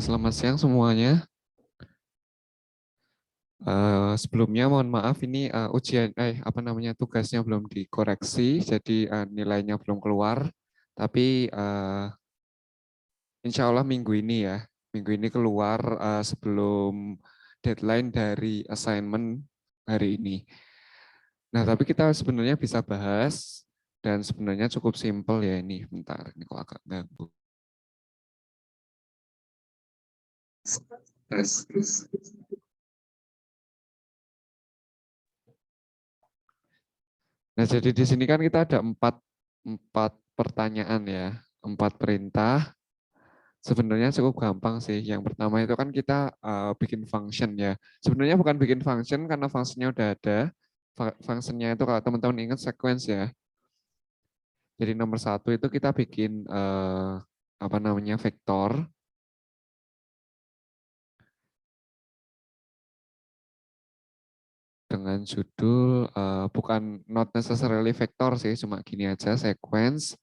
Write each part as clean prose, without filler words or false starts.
Selamat siang semuanya. Sebelumnya mohon maaf ini tugasnya belum dikoreksi, jadi nilainya belum keluar. Tapi insya Allah minggu ini keluar sebelum deadline dari assignment hari ini. Nah, tapi kita sebenarnya bisa bahas dan sebenarnya cukup simpel ya ini. Bentar, ini kok agak ganggu. Tes. Nah, jadi di sini kan kita ada empat pertanyaan ya, 4 perintah. Sebenarnya cukup gampang sih. Yang pertama itu kan kita bikin function ya. Sebenarnya bukan bikin function karena fungsinya udah ada. Functionnya itu kalau teman-teman ingat sequence ya. Jadi nomor 1 itu kita bikin vektor dengan judul bukan not necessarily vektor sih, cuma gini aja sequence.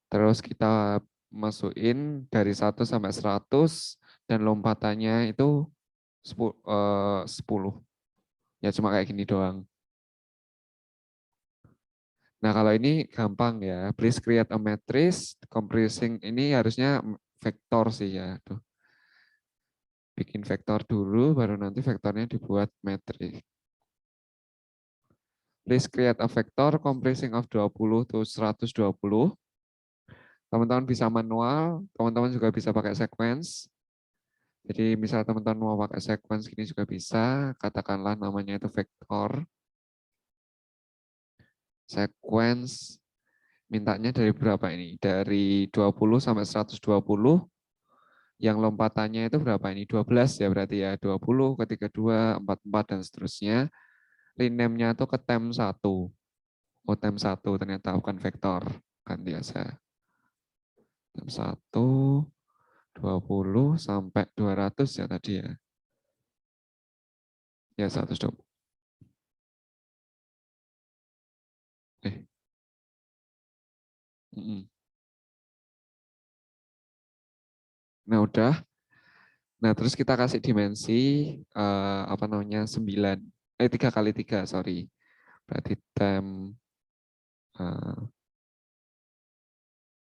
Terus kita masukin dari 1 sampai 100 dan lompatannya itu 10. Ya cuma kayak gini doang. Nah kalau ini gampang ya. Please create a matrix comprising ini harusnya vektor sih ya. Tuh. Bikin vektor dulu baru nanti vektornya dibuat matrix. Please create a vector comprising of 20 to 120. Teman-teman bisa manual, teman-teman juga bisa pakai sequence. Jadi misal teman-teman mau pakai sequence gini juga bisa, katakanlah namanya itu vektor. Sequence mintanya dari berapa ini? Dari 20 sampai 120. Yang lompatannya itu berapa ini? 12 ya berarti ya. 20 ke 32, 44 dan seterusnya. Rename-nya itu ke tem1. Oh, tem1 ternyata bukan vektor. Kan biasa. Tem1 20 sampai 200 ya tadi ya. Ya 120. Eh. Nah, udah. Nah, terus kita kasih dimensi 9. 3 kali 3, sorry. Berarti tem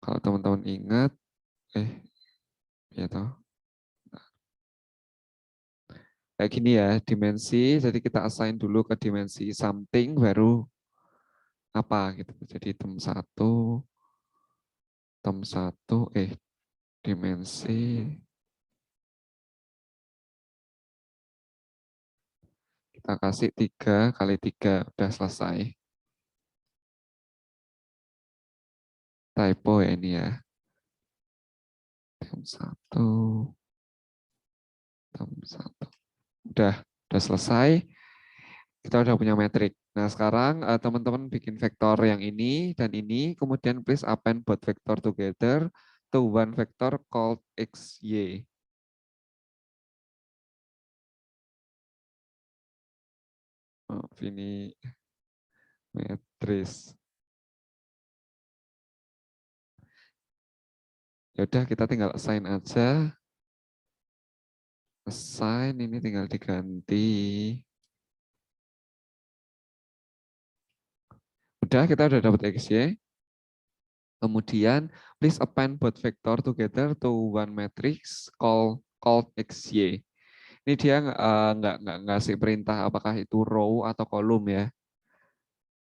kalau teman-teman ingat ya toh. Kayak gini ya, dimensi. Jadi kita assign dulu ke dimensi something baru apa gitu. Jadi tem1 dimensi kita kasih 3 kali 3 udah selesai. Typo ya ini ya. Tem1 tem1. Udah selesai. Kita udah punya metrik. Nah, sekarang teman-teman bikin vektor yang ini dan ini, kemudian please append both vector together to one vector called xy. Maaf, ini matriz. Ya udah kita tinggal assign aja. Assign ini tinggal diganti. Kita udah dapat xy. Kemudian please append both vector together to one matrix called xy. Ini dia nggak ngasih perintah apakah itu row atau kolom ya,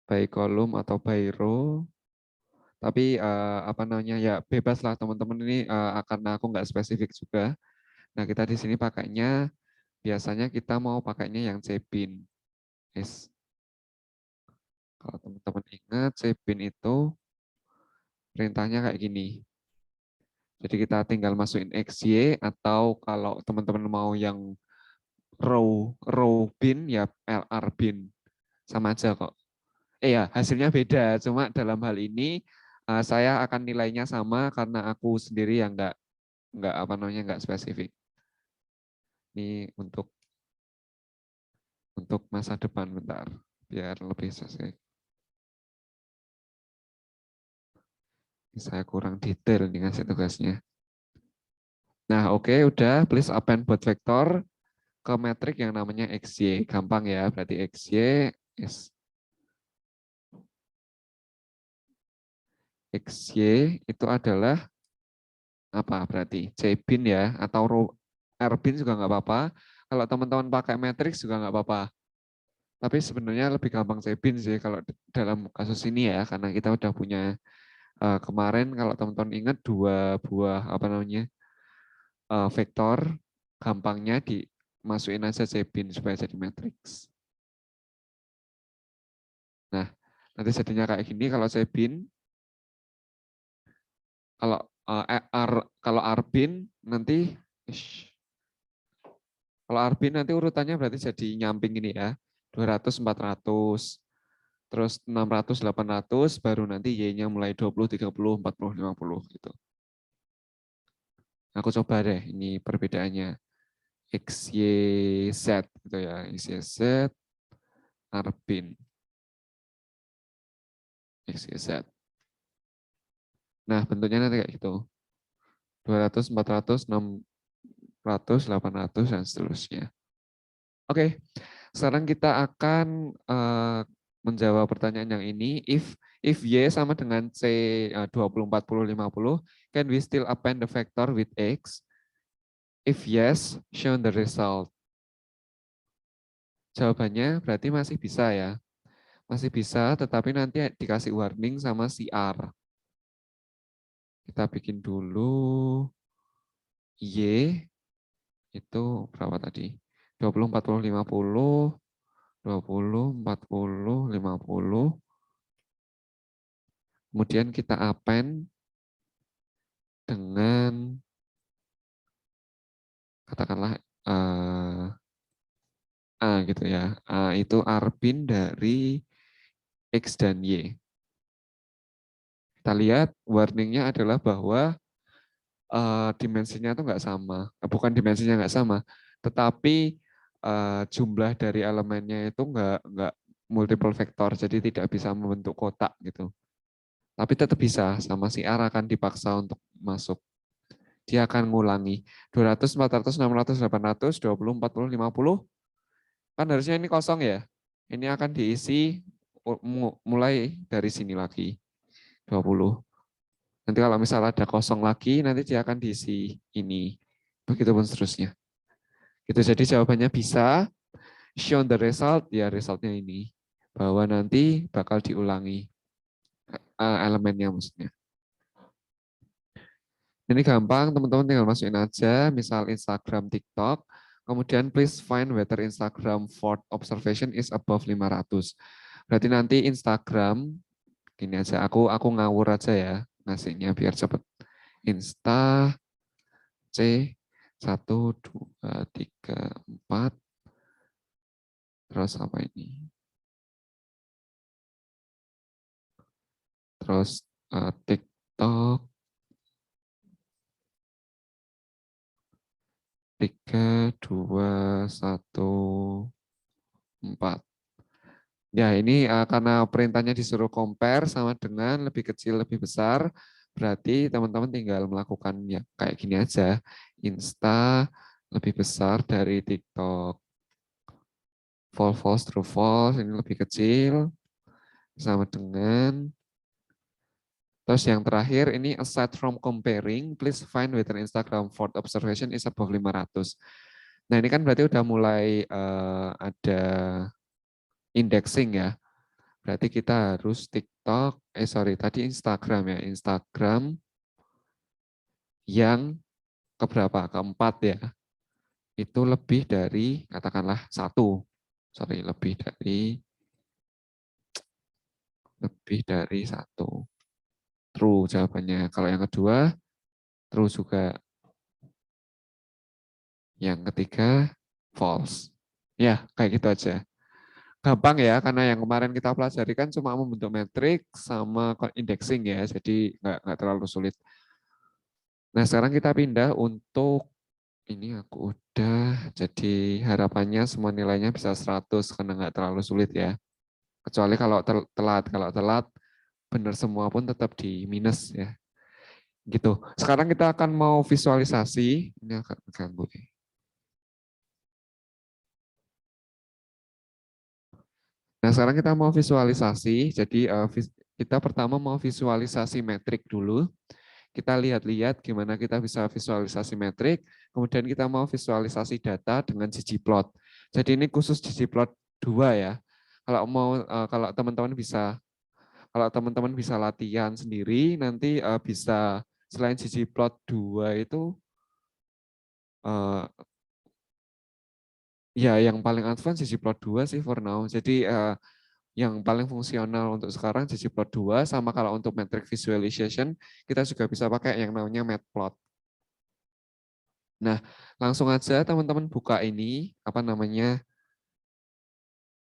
by kolom atau by row. Tapi ya bebas lah teman-teman ini karena aku nggak spesifik juga. Nah kita di sini pakainya biasanya kita mau pakainya yang cbin. Yes. Kalau teman-teman ingat cbin itu perintahnya kayak gini. Jadi kita tinggal masukin xy atau kalau teman-teman mau yang row bin ya lr bin sama aja kok. Ya hasilnya beda. Cuma dalam hal ini saya akan nilainya sama karena aku sendiri yang nggak spesifik. Ini untuk masa depan bentar biar lebih sesuai. Saya kurang detail nih ngasih tugasnya. Nah, oke, udah. Please append both vektor ke metrik yang namanya XY. Gampang ya, berarti XY is XY itu adalah apa berarti? C bin ya, atau R bin juga nggak apa-apa. Kalau teman-teman pakai matriks juga nggak apa-apa. Tapi sebenarnya lebih gampang C bin sih kalau dalam kasus ini ya, karena kita udah punya kemarin kalau teman-teman ingat dua buah apa namanya vektor, gampangnya dimasukin aja C bin supaya jadi matriks. Nah, nanti jadinya kayak gini kalau C bin. Kalau kalau Arbin nanti kalau Arbin nanti urutannya berarti jadi nyamping ini ya. 200 400 terus 600 800 baru nanti Y-nya mulai 20 30 40 50 gitu. Aku coba deh ini perbedaannya X Y Z gitu ya. X Y Z Arbin X Y Z. Nah, bentuknya nanti kayak gitu. 200 400 600 800 dan seterusnya. Oke, sekarang kita akan menjawab pertanyaan yang ini. If Y sama dengan C 20, 40, 50, can we still append the vector with X? If yes, show the result. Jawabannya berarti masih bisa ya. Masih bisa, tetapi nanti dikasih warning sama si R. Kita bikin dulu Y itu berapa tadi? 20, 40, 50, 20, 40, 50. Kemudian kita append dengan katakanlah A gitu ya. A itu arbin dari X dan Y. Kita lihat warningnya adalah bahwa dimensinya itu nggak sama. Bukan dimensinya nggak sama, tetapi jumlah dari elemennya itu nggak multiple vektor, jadi tidak bisa membentuk kotak gitu. Tapi tetap bisa, sama si R akan dipaksa untuk masuk. Dia akan ngulangi 200, 400, 600, 800, 20, 40, 50. Kan harusnya ini kosong ya. Ini akan diisi mulai dari sini lagi. 20. Nanti kalau misalnya ada kosong lagi, nanti dia akan diisi ini. Begitupun seterusnya. Gitu, jadi jawabannya bisa. Show the result, ya resultnya ini. Bahwa nanti bakal diulangi elemennya maksudnya. Ini gampang, teman-teman tinggal masukin aja, misal Instagram, TikTok, kemudian please find whether Instagram fourth observation is above 500. Berarti nanti Instagram, gini aja, aku ngawur aja ya, ngasihnya biar cepet. Insta, C, 1, 2, 3, 4, terus apa ini? Terus TikTok, 3, 2, 1, 4. Ya, ini karena perintahnya disuruh compare sama dengan lebih kecil, lebih besar, berarti teman-teman tinggal melakukan ya kayak gini aja. Insta lebih besar dari TikTok. False, true, false, ini lebih kecil, sama dengan. Terus yang terakhir, ini aside from comparing, please find whether Instagram fourth observation is above 500. Nah, ini kan berarti udah mulai ada indexing ya. Berarti kita harus TikTok, tadi Instagram ya, Instagram yang keberapa? Keempat ya. Itu lebih dari, katakanlah satu. Lebih dari satu. True jawabannya. Kalau yang kedua, true juga. Yang ketiga, false. Ya, kayak gitu aja. Gampang ya, karena yang kemarin kita pelajari kan cuma membentuk matriks sama indexing ya, jadi nggak terlalu sulit. Nah, sekarang kita pindah untuk ini aku udah, jadi harapannya semua nilainya bisa 100 karena nggak terlalu sulit ya. Kecuali kalau telat benar semua pun tetap di minus ya. Gitu. Sekarang kita akan mau visualisasi. Ini agak mengganggu. Nah, sekarang kita mau visualisasi. Jadi kita pertama mau visualisasi metrik dulu. Kita lihat-lihat gimana kita bisa visualisasi metrik. Kemudian kita mau visualisasi data dengan ggplot. Jadi ini khusus ggplot 2 ya. Kalau mau kalau teman-teman bisa latihan sendiri, nanti bisa selain ggplot 2 itu eh, ya yang paling advance ggplot 2 sih for now. Jadi yang paling fungsional untuk sekarang ggplot 2, sama kalau untuk metric visualization kita juga bisa pakai yang namanya matplot. Nah, langsung aja teman-teman buka ini apa namanya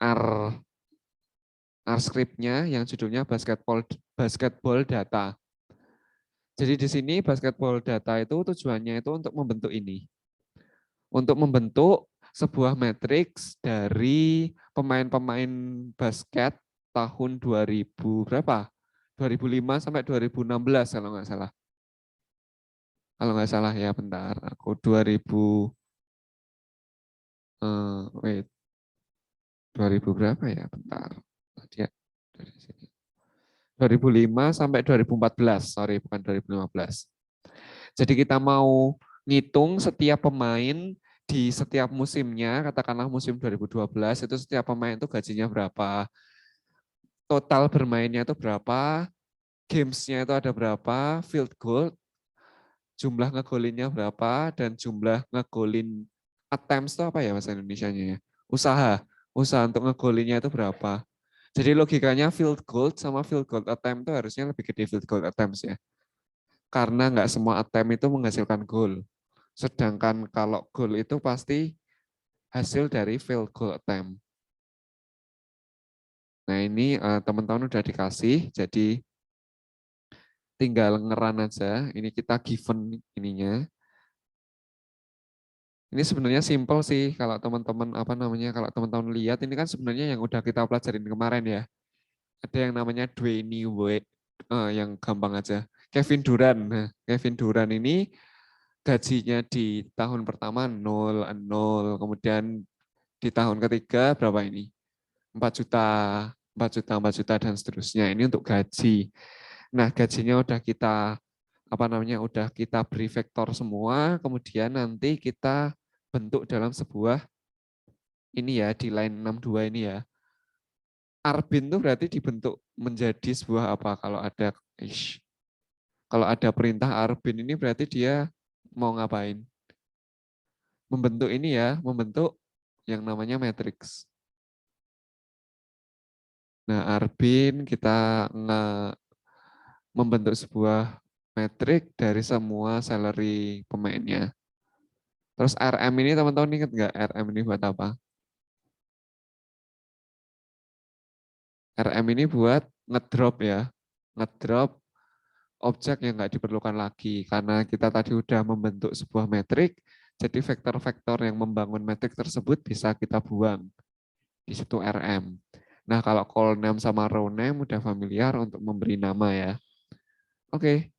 R script-nya yang judulnya basketball data. Jadi di sini basketball data itu tujuannya itu untuk membentuk ini. Untuk membentuk sebuah matriks dari pemain-pemain basket tahun 2000 berapa? 2005 sampai 2016 kalau nggak salah. Kalau nggak salah ya, bentar. Aku 2000 wait, 2000 berapa ya? Bentar. Dia dari sini. 2005 sampai 2014, sorry bukan 2015. Jadi kita mau ngitung setiap pemain di setiap musimnya, katakanlah musim 2012 itu setiap pemain itu gajinya berapa, total bermainnya itu berapa, gamesnya itu ada berapa, field goal, jumlah ngegolinnya berapa, dan jumlah ngegolin attempts itu apa ya bahasa Indonesianya ya? Usaha. Usaha untuk ngegolinnya itu berapa. Jadi logikanya field goal sama field goal attempt itu harusnya lebih gede field goal attempts ya. Karena nggak semua attempt itu menghasilkan goal. Sedangkan kalau goal itu pasti hasil dari field goal attempt. Nah ini teman-teman udah dikasih, jadi tinggal ngeran aja. Ini kita given ininya. Ini sebenarnya simple sih kalau teman-teman apa namanya kalau teman-teman lihat ini kan sebenarnya yang udah kita pelajarin kemarin ya. Ada yang namanya Dwayne Wade, yang gampang aja. Kevin Durant. Nah, Kevin Durant ini gajinya di tahun pertama 0, 0, kemudian di tahun ketiga berapa ini? 4 juta, 4 juta, 4 juta dan seterusnya. Ini untuk gaji. Nah, gajinya udah kita apa namanya? Udah kita beri vektor semua, kemudian nanti kita bentuk dalam sebuah ini ya di line 62 ini ya. Arbin itu berarti dibentuk menjadi sebuah apa kalau ada kalau ada perintah Arbin ini berarti dia mau ngapain? Membentuk ini ya, membentuk yang namanya matriks. Nah, Arbin kita membentuk sebuah metrik dari semua salary pemainnya. Terus RM ini teman-teman ingat nggak RM ini buat apa? RM ini buat ngedrop ya, ngedrop objek yang nggak diperlukan lagi karena kita tadi udah membentuk sebuah metrik, jadi vektor-vektor yang membangun metrik tersebut bisa kita buang di situ RM. Nah kalau call name sama row name udah familiar untuk memberi nama ya. Oke,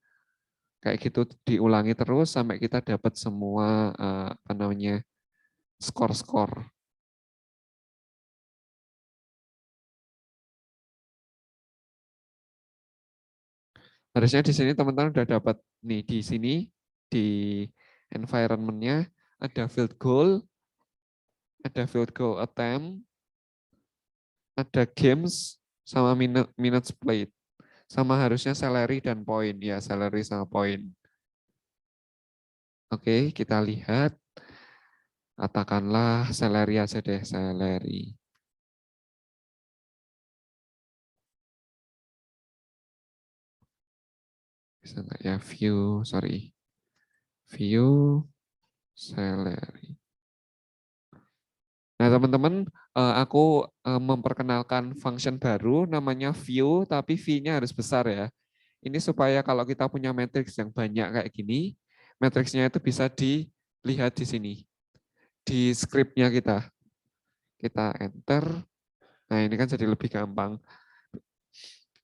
kayak gitu diulangi terus sampai kita dapat semua apa namanya skor-skor. Harusnya di sini teman-teman udah dapat nih di sini di environment-nya ada field goal, ada field goal attempt, ada games sama minutes played. Sama harusnya salary dan poin ya, salary sama poin. Oke, kita lihat. Katakanlah salary aja deh, salary. Bisa nggak ya view, sorry. View salary. Nah, teman-teman, aku memperkenalkan function baru namanya view, tapi V-nya harus besar ya. Ini supaya kalau kita punya matriks yang banyak kayak gini, matriksnya itu bisa dilihat di sini, di scriptnya kita. Kita enter, nah ini kan jadi lebih gampang.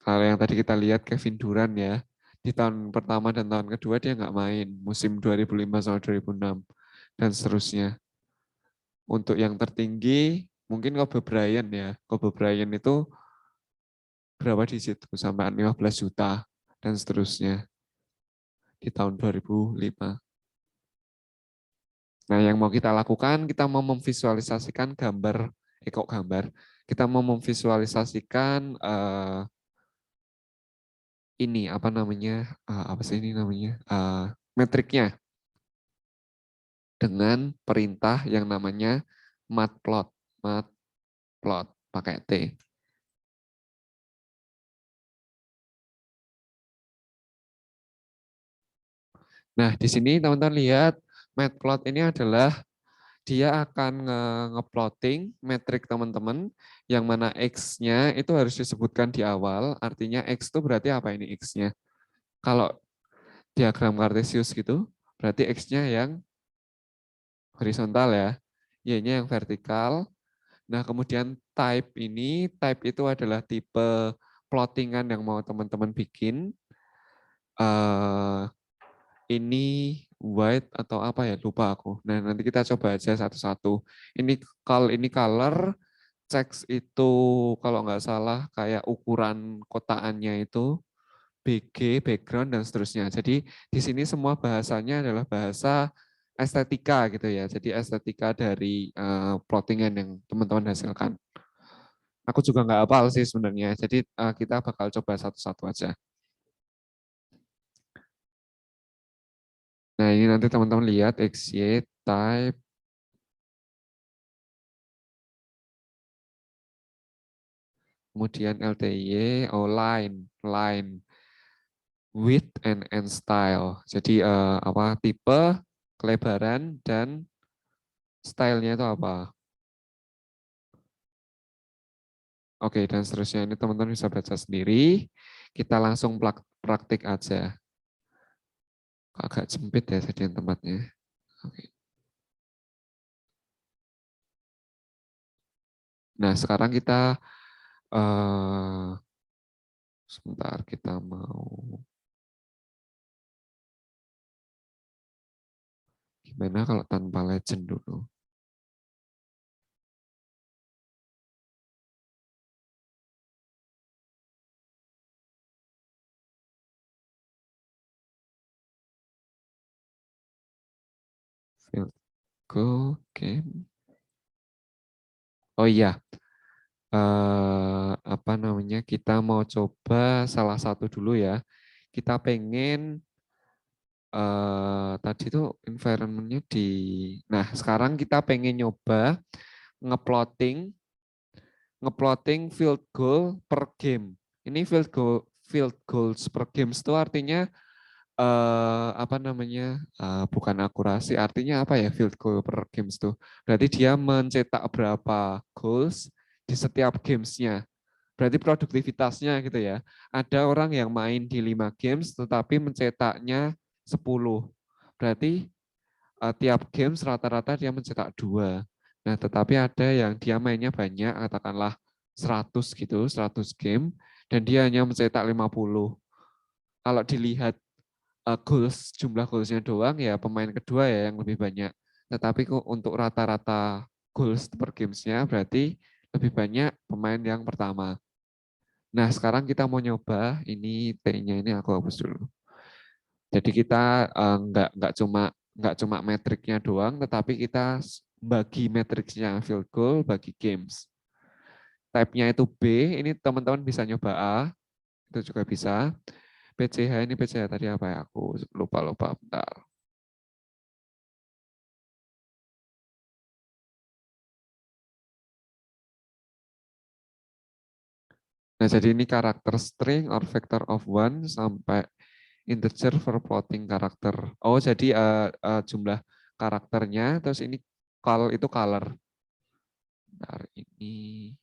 Kalau yang tadi kita lihat Kevin Durant ya, Di tahun pertama dan tahun kedua dia nggak main, musim 2005 sampai 2006 dan seterusnya. Untuk yang tertinggi mungkin Kobe Bryant ya. Kobe Bryant itu berapa di situ sampai 15 juta dan seterusnya di tahun 2005. Nah, yang mau kita lakukan, kita mau memvisualisasikan gambar, kok gambar, kita mau memvisualisasikan ini apa namanya, apa sih ini namanya, metriknya dengan perintah yang namanya matplot, matplot pakai T. Nah, di sini teman-teman lihat matplot ini adalah dia akan nge-plotting metrik teman-teman yang mana X-nya itu harus disebutkan di awal. Artinya X itu berarti apa ini X-nya? Kalau diagram kartesius gitu, berarti X-nya yang horizontal ya. Y-nya yang vertikal. Nah, kemudian type itu adalah tipe plottingan yang mau teman-teman bikin. Eh, ini white atau apa ya, lupa aku. Nah, nanti kita coba aja satu-satu. Ini color, text itu kalau nggak salah kayak ukuran kotaannya itu BG, background, dan seterusnya. Jadi di sini semua bahasanya adalah bahasa estetika gitu ya. Jadi estetika dari plottingan yang teman-teman hasilkan. Aku juga nggak hafal sih sebenarnya. Jadi kita bakal coba satu-satu aja. Nah ini nanti teman-teman lihat XY, type, kemudian LTY, line, line, width and end style. Jadi apa tipe, kelebaran, dan stylenya itu apa? Oke, dan seterusnya ini teman-teman bisa baca sendiri. Kita langsung praktik aja. Agak sempit ya tadi tempatnya. Oke. Nah, sekarang kita sebentar kita mau gimana kalau tanpa legend dulu. Field goal game. Oh iya, apa namanya? Kita mau coba salah satu dulu ya. Kita pengen tadi itu environment-nya di. Nah, sekarang kita pengen nyoba ngeplotting ngeplotting field goal per game. Ini field goals per games itu artinya apa namanya? Bukan akurasi, artinya apa ya field goal per games itu? Berarti dia mencetak berapa goals di setiap gamesnya. Berarti produktivitasnya gitu ya. Ada orang yang main di 5 games tetapi mencetaknya 10. Berarti tiap games rata-rata dia mencetak 2. Nah, tetapi ada yang dia mainnya banyak, katakanlah 100 gitu, 100 game, dan dia hanya mencetak 50. Kalau dilihat jumlah goalsnya doang, ya pemain kedua ya yang lebih banyak. Tetapi untuk rata-rata goals per gamesnya berarti lebih banyak pemain yang pertama. Nah, sekarang kita mau nyoba, ini T-nya ini aku hapus dulu. Jadi kita nggak cuma metriknya doang, tetapi kita bagi metriknya field goal, bagi games. Type-nya itu B, ini teman-teman bisa nyoba A, itu juga bisa. PCH ini PCH tadi apa ya? Aku lupa-lupa bentar. Nah, jadi ini karakter string or vector of one sampai integer for plotting karakter. Oh, jadi jumlah karakternya, terus ini itu color. Bentar, ini.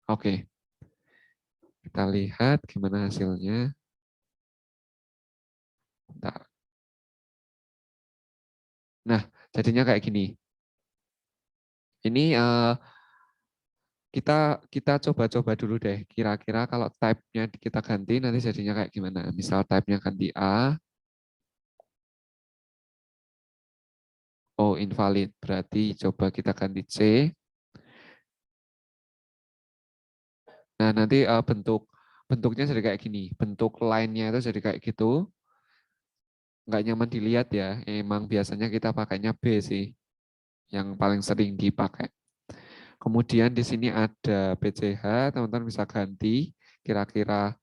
Oke, kita lihat gimana hasilnya. Bentar. Nah, jadinya kayak gini. Ini kita coba-coba dulu deh. Kira-kira kalau type-nya kita ganti nanti jadinya kayak gimana? Misal type-nya ganti A, oh invalid. Berarti coba kita ganti C. Nah, nanti bentuknya jadi kayak gini. Bentuk line-nya itu jadi kayak gitu. Nggak nyaman dilihat ya. Emang biasanya kita pakainya B sih, yang paling sering dipakai. Kemudian di sini ada PCH, teman-teman bisa ganti kira-kira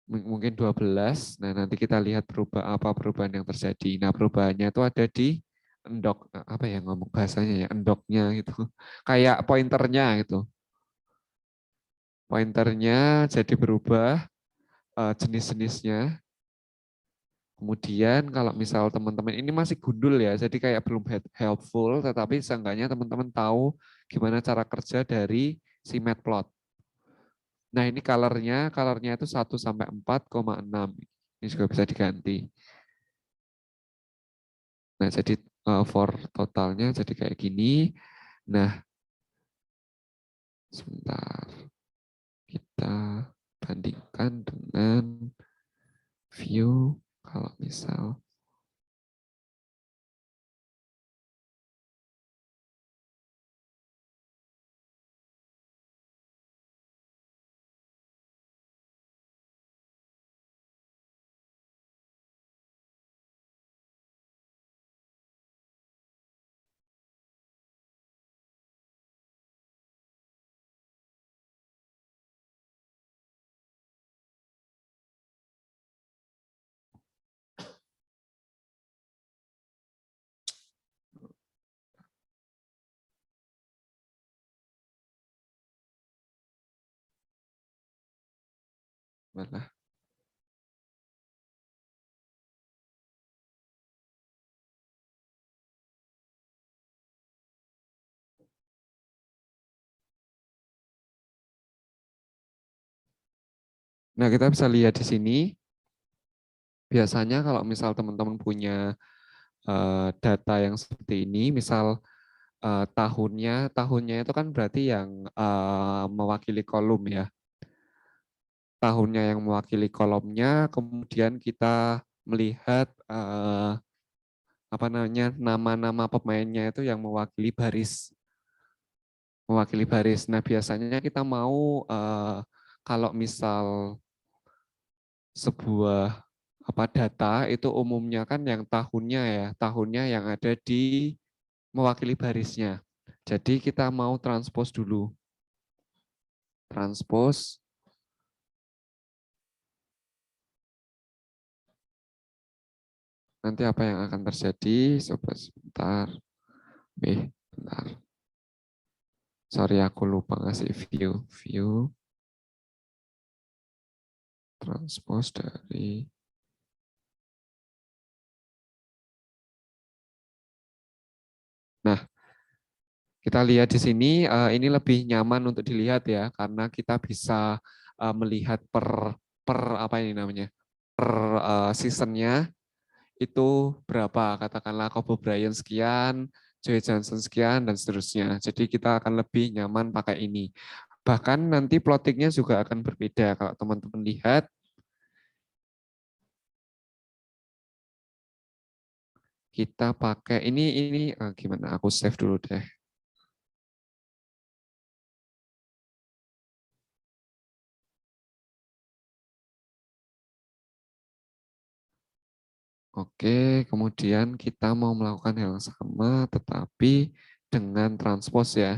mungkin 12. Nah, nanti kita lihat apa perubahan yang terjadi. Nah, perubahannya itu ada di endok, apa ya ngomong bahasanya ya, endoknya gitu. Kayak pointernya gitu. Pointernya jadi berubah jenis-jenisnya. Kemudian kalau misal teman-teman ini masih gundul ya, jadi kayak belum helpful, tetapi seenggaknya teman-teman tahu gimana cara kerja dari si matplot. Nah ini colornya itu 1 sampai 4,6. Ini juga bisa diganti. Nah jadi for totalnya jadi kayak gini. Nah sebentar, kita bandingkan dengan view kalau misal. Mana? Nah kita bisa lihat di sini, biasanya kalau misal teman-teman punya data yang seperti ini, misal tahunnya itu kan berarti yang mewakili kolom ya. Tahunnya yang mewakili kolomnya, kemudian kita melihat apa namanya nama-nama pemainnya itu yang mewakili baris. Nah biasanya kita mau kalau misal sebuah apa data itu umumnya kan yang tahunnya yang ada di mewakili barisnya. Jadi kita mau transpose dulu. Transpose. Nanti apa yang akan terjadi? Coba sebentar. Bentar. Sorry aku lupa ngasih view. View. Transpose dari. Nah, kita lihat di sini, ini lebih nyaman untuk dilihat ya, karena kita bisa melihat per apa ini namanya, per seasonnya itu berapa, katakanlah Kobe Bryant sekian, Joe Johnson sekian, dan seterusnya. Jadi kita akan lebih nyaman pakai ini. Bahkan nanti plottingnya juga akan berbeda. Kalau teman-teman lihat, kita pakai ini gimana? Aku save dulu deh. Oke, kemudian kita mau melakukan hal yang sama, tetapi dengan transpose ya.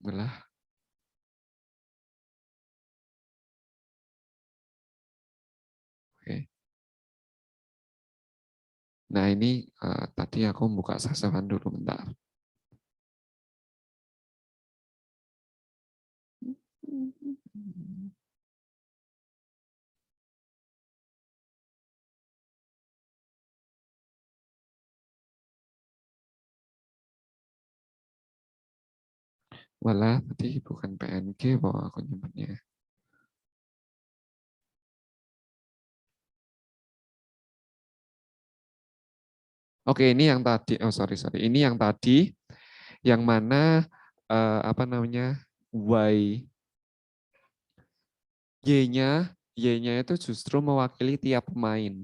Belah. Oke. Nah ini tadi aku buka sasaran dulu bentar. Walah, tadi bukan PNG bahwa aku nyebutnya. Oke, ini yang tadi. Oh sorry sorry. Ini yang tadi. yang mana apa namanya y-nya itu justru mewakili tiap pemain.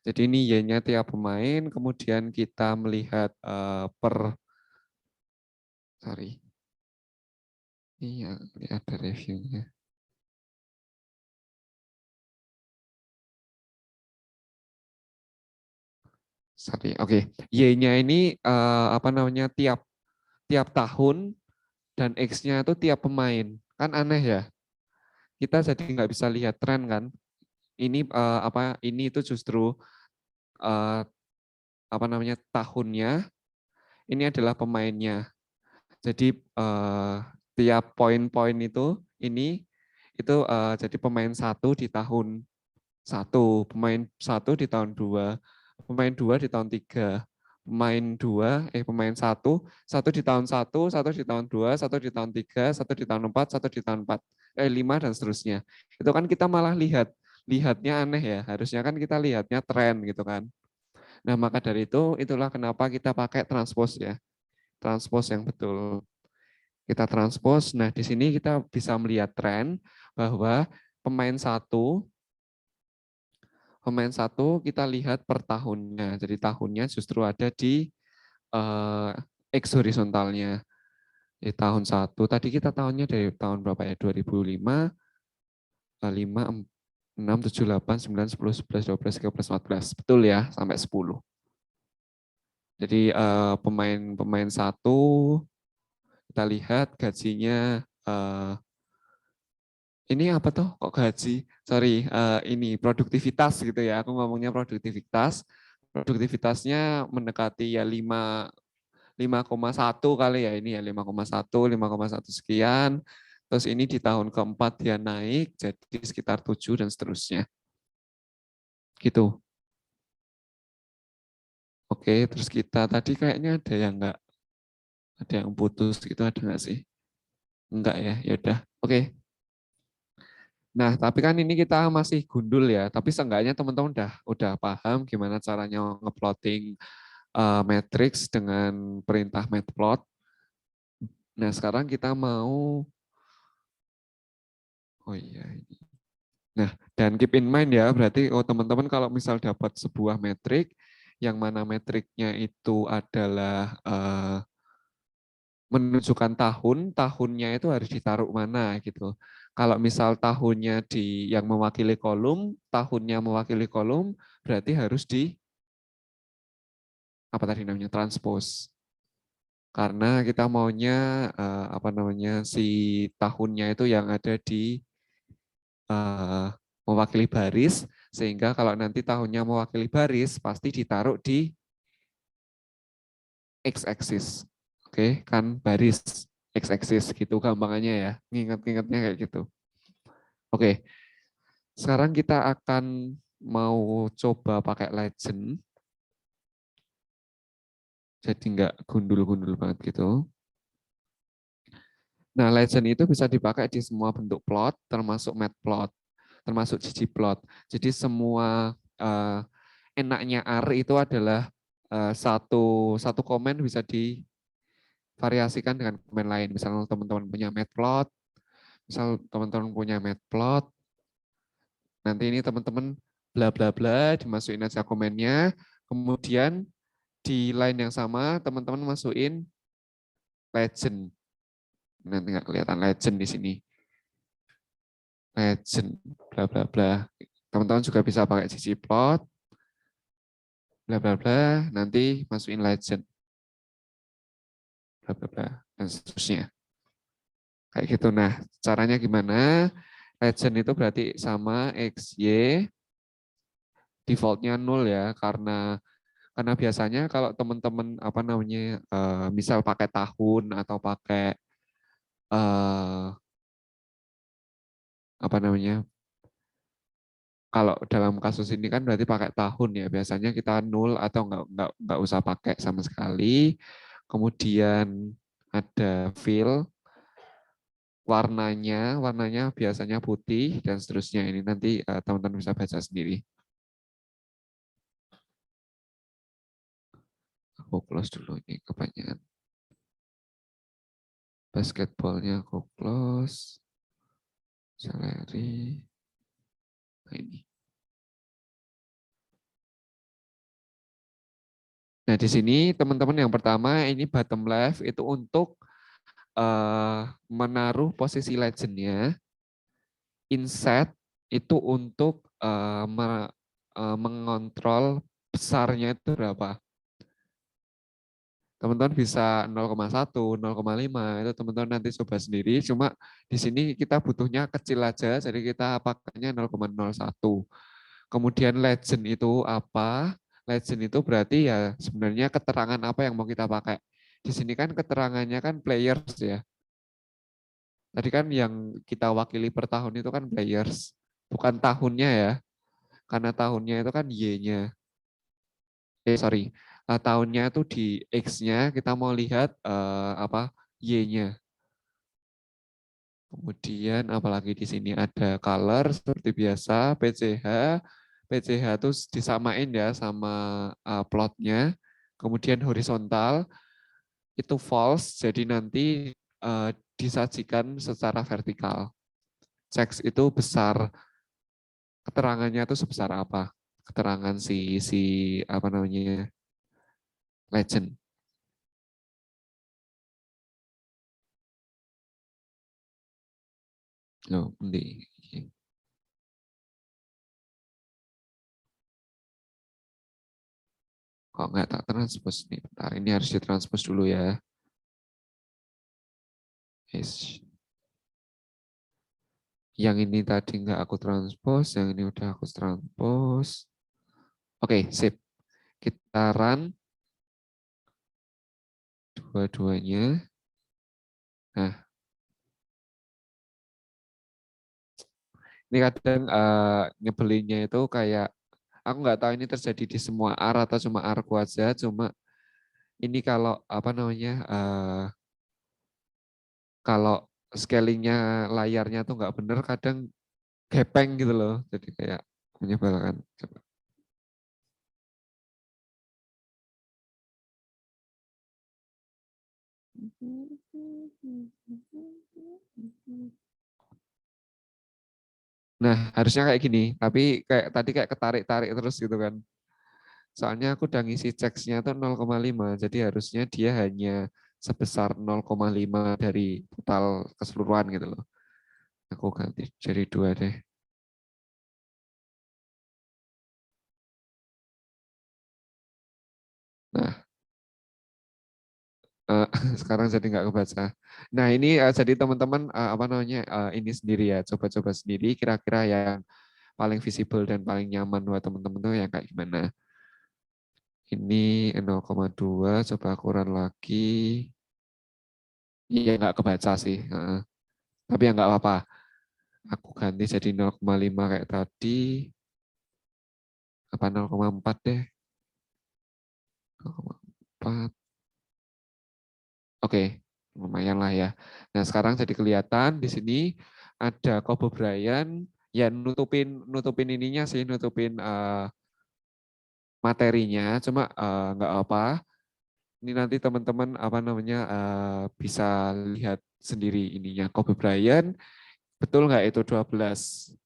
Jadi ini y-nya tiap pemain, kemudian kita melihat sorry, iya ada reviewnya. Sorry, oke. Y-nya ini apa namanya tiap tiap tahun dan X-nya itu tiap pemain. Kan aneh ya. Kita jadi nggak bisa lihat tren kan. Ini apa ini itu justru eh, apa namanya tahunnya, ini adalah pemainnya. Jadi tiap poin-poin ini itu jadi pemain satu di tahun satu, pemain satu di tahun dua, pemain dua di tahun tiga, pemain satu di tahun satu di tahun dua, satu di tahun tiga, satu di tahun empat, satu di tahun lima dan seterusnya. Itu kan kita malah lihatnya aneh ya. Harusnya kan kita lihatnya tren gitu kan. Nah maka dari itu itulah kenapa kita pakai transpose ya, transpose yang betul. Kita transpose. Nah di sini kita bisa melihat tren bahwa pemain satu Pemain satu kita lihat per tahunnya. Jadi tahunnya justru ada di X horizontalnya. Di tahun satu. Tadi kita tahunnya dari tahun berapa ya? 2005, 5, 6, 7, 8, 9, 10, 11, 12, 13, 14. Betul ya, sampai 10. Jadi pemain satu kita lihat gajinya ini apa tuh kok gaji? Sorry, ini produktivitas gitu ya. Aku ngomongnya produktivitas. Produktivitasnya mendekati ya 5,1 kali ya ini ya 5,1 sekian. Terus ini di tahun keempat dia naik jadi sekitar 7 dan seterusnya. Gitu. Oke, terus kita tadi kayaknya ada yang putus gitu ada nggak sih? Enggak ya, ya udah. Oke. Nah, tapi kan ini kita masih gundul ya, tapi seenggaknya teman-teman udah paham gimana caranya ngeplotting matrix dengan perintah matplot. Nah, sekarang kita mau oh iya ini. Nah, dan keep in mind ya, berarti teman-teman kalau misal dapat sebuah metrik yang mana metriknya itu adalah menunjukkan tahunnya itu harus ditaruh mana gitu. Kalau misal tahunnya yang mewakili kolom, tahunnya mewakili kolom, berarti harus di apa tadi namanya transpose. Karena kita maunya apa namanya si tahunnya itu yang ada di mewakili baris, sehingga kalau nanti tahunnya mewakili baris pasti ditaruh di x-axis. Oke, kan baris x-axis gitu gampangannya ya. Nginget-ngingetnya kayak gitu. Oke, sekarang kita akan mau coba pakai legend. Jadi nggak gundul-gundul banget gitu. Nah, legend itu bisa dipakai di semua bentuk plot, termasuk matplot, termasuk ggplot. Jadi semua enaknya R itu adalah satu komen bisa divariasikan dengan komen lain. Misalnya teman-teman punya matplot, nanti ini teman-teman bla bla bla dimasukin aja komennya, kemudian di line yang sama teman-teman masukin legend. Nanti nggak kelihatan legend di sini. Legend, bla bla bla. Teman-teman juga bisa pakai ggplot, bla bla bla, nanti masukin legend, bla bla bla, dan seterusnya. Kayak gitu. Nah, caranya gimana? Legend itu berarti sama XY, defaultnya 0 ya, karena biasanya kalau teman-teman apa namanya, misal pakai tahun atau pakai apa namanya, kalau dalam kasus ini kan berarti pakai tahun ya. Biasanya kita 0 atau nggak usah pakai sama sekali. Kemudian ada fill, warnanya biasanya putih dan seterusnya. Ini nanti teman-teman bisa baca sendiri. Aku close dulu ini kebanyakan. Basketballnya aku close. Salary. Nah, ini. Nah, di sini teman-teman yang pertama ini bottom left itu untuk menaruh posisi legendnya. Inset itu untuk mengontrol besarnya itu berapa. Teman-teman bisa 0,1, 0,5 itu teman-teman nanti coba sendiri. Cuma di sini kita butuhnya kecil aja, jadi kita pakainya 0,01. Kemudian legend itu apa? Legend itu berarti ya sebenarnya keterangan apa yang mau kita pakai. Di sini kan keterangannya kan players ya. Tadi kan yang kita wakili per tahun itu kan players, bukan tahunnya ya. Karena tahunnya itu kan Y-nya. Sorry. Tahunnya itu di X-nya kita mau lihat apa Y-nya. Kemudian apalagi di sini ada color seperti biasa, PCH. PCH itu disamain ya sama plotnya. Kemudian horizontal itu false, jadi nanti disajikan secara vertikal. Teks itu besar, keterangannya itu sebesar apa? Keterangan si apa namanya legend. Loh, di kok nggak tak transpose nih? Bentar, ini harus ditranspose dulu ya. Yes. Yang ini tadi nggak aku transpose, yang ini udah aku transpose. Oke, sip. Kita run dua-duanya. Nah, ini kadang nyebelinnya itu kayak, aku nggak tahu ini terjadi di semua R atau cuma R ku aja, cuma ini kalau apa namanya, kalau scalingnya layarnya tuh nggak bener, kadang gepeng gitu loh, jadi kayak menyebalkan. Coba. Nah, harusnya kayak gini, tapi kayak tadi kayak ketarik-tarik terus gitu kan. Soalnya aku udah ngisi checksnya tuh 0,5, jadi harusnya dia hanya sebesar 0,5 dari total keseluruhan gitu loh. Aku ganti jadi 2 deh. Nah, eh, sekarang jadi nggak kebaca. Nah, ini jadi teman-teman apa namanya ini sendiri ya, coba-coba sendiri kira-kira yang paling visible dan paling nyaman buat teman-teman tuh yang kayak gimana. Ini 0,2, coba aku run lagi. Iya nggak kebaca sih, tapi ya nggak apa-apa. Aku ganti jadi 0,5 kayak tadi, apa 0,4 deh. 0,4. Oke, lumayan lah ya. Nah, sekarang jadi kelihatan di sini ada Kobe Bryant ya nutupin nutupin ininya sih, nutupin materinya, cuma nggak apa. Ini nanti teman-teman apa namanya bisa lihat sendiri ininya Kobe Bryant, betul nggak itu 12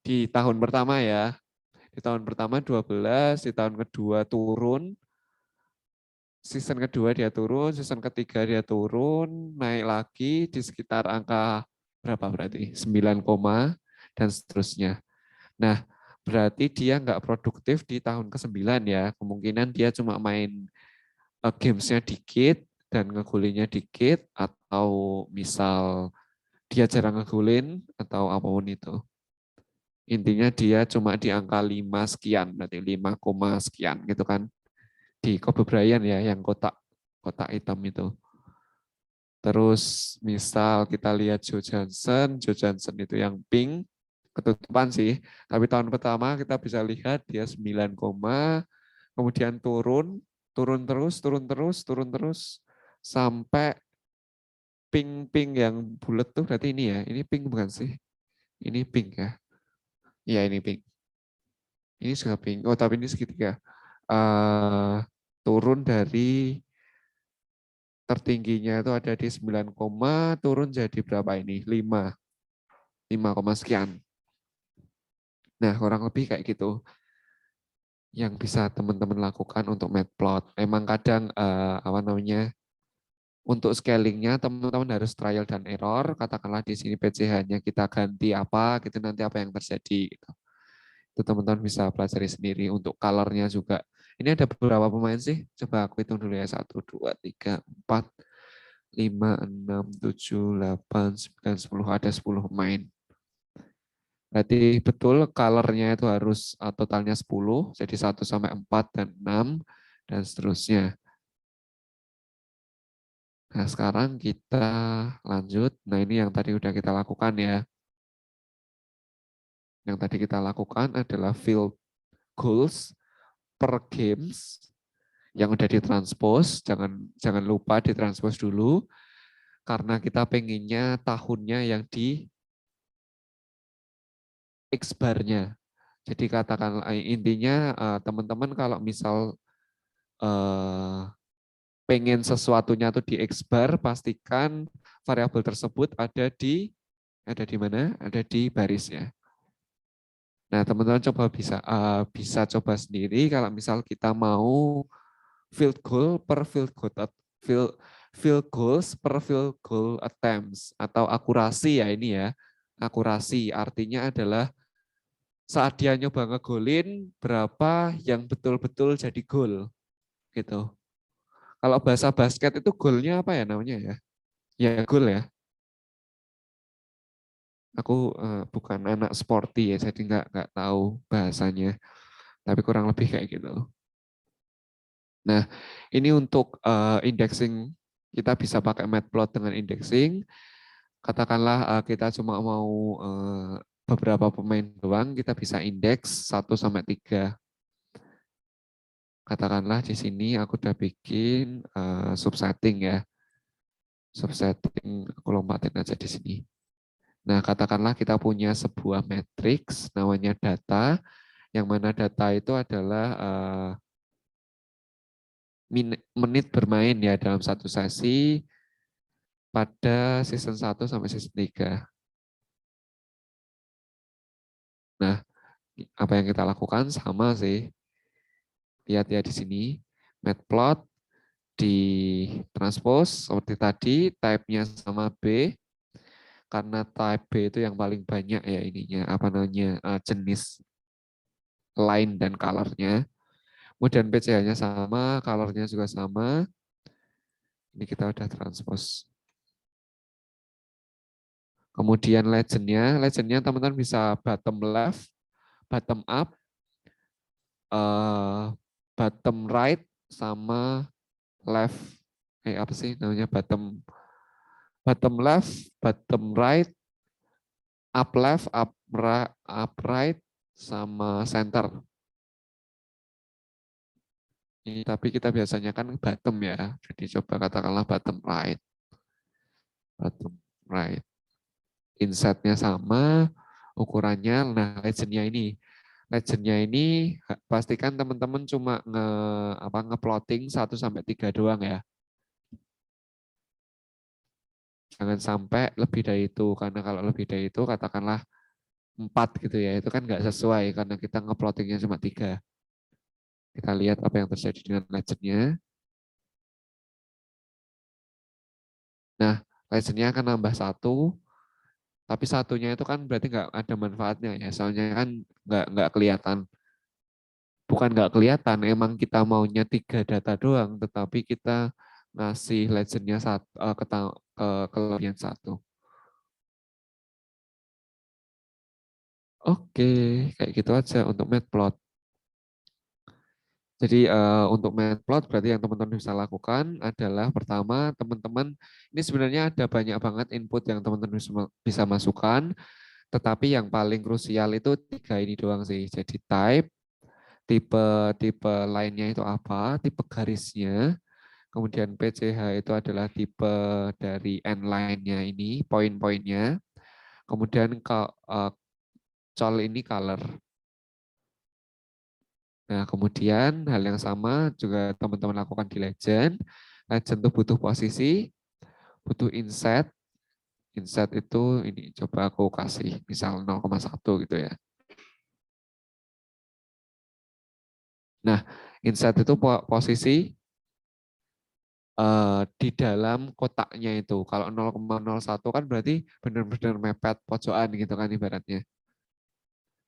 di tahun pertama ya. Di tahun pertama 12, di tahun kedua turun, season kedua dia turun, season ketiga dia turun, naik lagi di sekitar angka berapa berarti? 9, dan seterusnya. Nah, berarti dia nggak produktif di tahun ke-9 ya. Kemungkinan dia cuma main gamesnya dikit dan ngegulinnya dikit, atau misal dia jarang ngegulin, atau apapun itu. Intinya dia cuma di angka 5 sekian, berarti 5, sekian gitu kan. Di Kobe Bryant ya, yang kotak kotak hitam itu. Terus misal kita lihat Joe Johnson itu yang pink, ketutupan sih. Tapi tahun pertama kita bisa lihat dia 9, kemudian turun, turun terus, turun terus, turun terus, sampai pink-pink yang bulat tuh berarti ini ya. Ini pink bukan sih? Ini pink ya. Iya ini pink. Ini juga pink. Oh tapi ini segitiga. Turun dari tertingginya itu ada di 9, turun jadi berapa ini? 5 sekian. Nah, kurang lebih kayak gitu yang bisa teman-teman lakukan untuk matplot. Emang kadang apa namanya? Untuk scalingnya teman-teman harus trial dan error. Katakanlah di sini PCH-nya kita ganti apa, gitu nanti apa yang terjadi. Gitu. Itu teman-teman bisa pelajari sendiri. Untuk color-nya juga. Ini ada beberapa pemain sih. Coba aku hitung dulu ya. 1, 2, 3, 4, 5, 6, 7, 8, 9, 10. Ada 10 pemain. Berarti betul color-nya itu harus totalnya 10. Jadi 1 sampai 4 dan 6 dan seterusnya. Nah, sekarang kita lanjut. Nah, ini yang tadi udah kita lakukan ya. Yang tadi kita lakukan adalah field goals per games yang udah ditranspose. Jangan lupa ditranspose dulu karena kita pengennya tahunnya yang di X bar-nya. Jadi katakan intinya teman-teman kalau misal pengen sesuatunya tuh di X bar, pastikan variabel tersebut ada di mana? Ada di barisnya. Nah, teman-teman coba bisa coba sendiri kalau misal kita mau field goal per field field goals per field goal attempts atau akurasi ya ini ya. Akurasi artinya adalah saat dia nyoba ngegolin berapa yang betul-betul jadi gol gitu. Kalau bahasa basket itu golnya apa ya namanya ya? Ya gol ya. Aku bukan anak sporty ya, jadi nggak tahu bahasanya. Tapi kurang lebih kayak gitu. Nah, ini untuk indexing kita bisa pakai matplot dengan indexing. Katakanlah kita cuma mau beberapa pemain doang, kita bisa indeks 1 sampai 3. Katakanlah di sini aku udah bikin subsetting ya. Subsetting aku lompatin aja di sini. Nah, katakanlah kita punya sebuah matriks namanya data, yang mana data itu adalah menit bermain ya dalam satu sesi pada season 1 sampai season 3. Nah, apa yang kita lakukan sama sih. Lihat ya di sini, matplot di transpose seperti tadi, type-nya sama B, karena type B itu yang paling banyak ya ininya, apa namanya, jenis line dan color-nya. Kemudian PCH-nya sama, color-nya juga sama. Ini kita udah transpose. Kemudian legend-nya teman-teman bisa bottom left, bottom up, bottom right, sama left. Apa sih namanya bottom bottom left, bottom right, up left, up right, sama center. Ini, tapi kita biasanya kan bottom ya. Jadi coba katakanlah bottom right, bottom right. Inset-nya sama, ukurannya. Nah, legendnya ini pastikan teman-teman cuma nge-plotting 1 sampai 3 doang ya. Jangan sampai lebih dari itu, karena kalau lebih dari itu katakanlah 4 gitu ya, itu kan nggak sesuai karena kita nge-plottingnya cuma 3. Kita lihat apa yang terjadi dengan legendnya. Nah, legendnya akan nambah 1, tapi satunya itu kan berarti nggak ada manfaatnya ya, soalnya kan nggak kelihatan. Bukan nggak kelihatan, emang kita maunya 3 data doang, tetapi kita ngasih legendnya kelebihan 1. Oke, kayak gitu aja untuk matplot. Jadi untuk matplot berarti yang teman-teman bisa lakukan adalah pertama teman-teman ini sebenarnya ada banyak banget input yang teman-teman bisa masukkan, tetapi yang paling krusial itu 3 ini doang sih. Jadi type, tipe tipe lainnya itu apa, tipe garisnya, kemudian PCH itu adalah tipe dari end line-nya ini, poin-poinnya, kemudian col ini color. Nah, kemudian hal yang sama juga teman-teman lakukan di Legend. Legend tuh butuh posisi, butuh inset. Inset itu ini coba aku kasih misal 0,1 gitu ya. Nah, inset itu posisi di dalam kotaknya itu. Kalau 0,01 kan berarti benar-benar mepet pojokan gitu kan ibaratnya.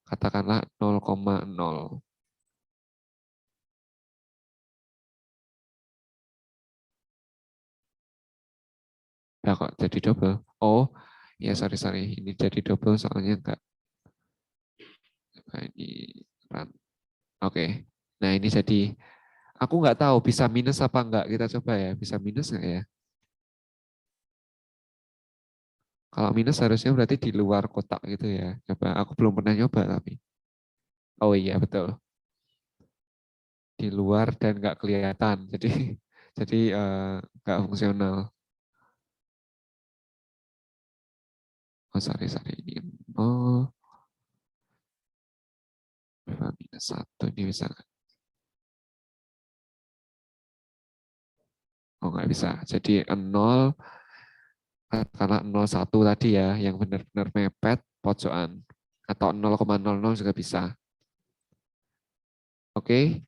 Katakanlah 0,0. Ya kok jadi double. Oh, ya sorry. Ini jadi double soalnya enggak. Ini run. Oke. Nah ini jadi, aku nggak tahu bisa minus apa enggak. Kita coba ya, bisa minus nggak ya? Kalau minus harusnya berarti di luar kotak gitu ya. Coba, aku belum pernah nyoba tapi. Oh iya betul, di luar dan nggak kelihatan. Jadi jadi nggak fungsional. Oh sorry ini. Oh minus satu ini bisa nggak? Oh nggak bisa. Jadi nol, karena 0,1 tadi ya, yang benar-benar mepet pojokan. Atau 0,00 juga bisa. Oke,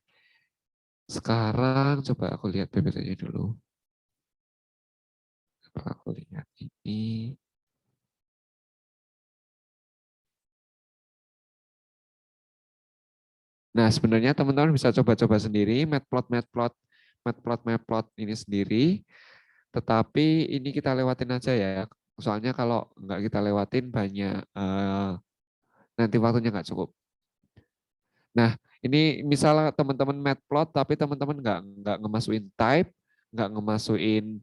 sekarang coba aku lihat PPT-nya dulu. Coba aku lihat ini. Nah, sebenarnya teman-teman bisa coba-coba sendiri matplot ini sendiri, tetapi ini kita lewatin aja ya. Soalnya kalau nggak kita lewatin banyak nanti waktunya nggak cukup. Nah, ini misalnya teman-teman matplot tapi teman-teman nggak ngemasukin type, nggak ngemasukin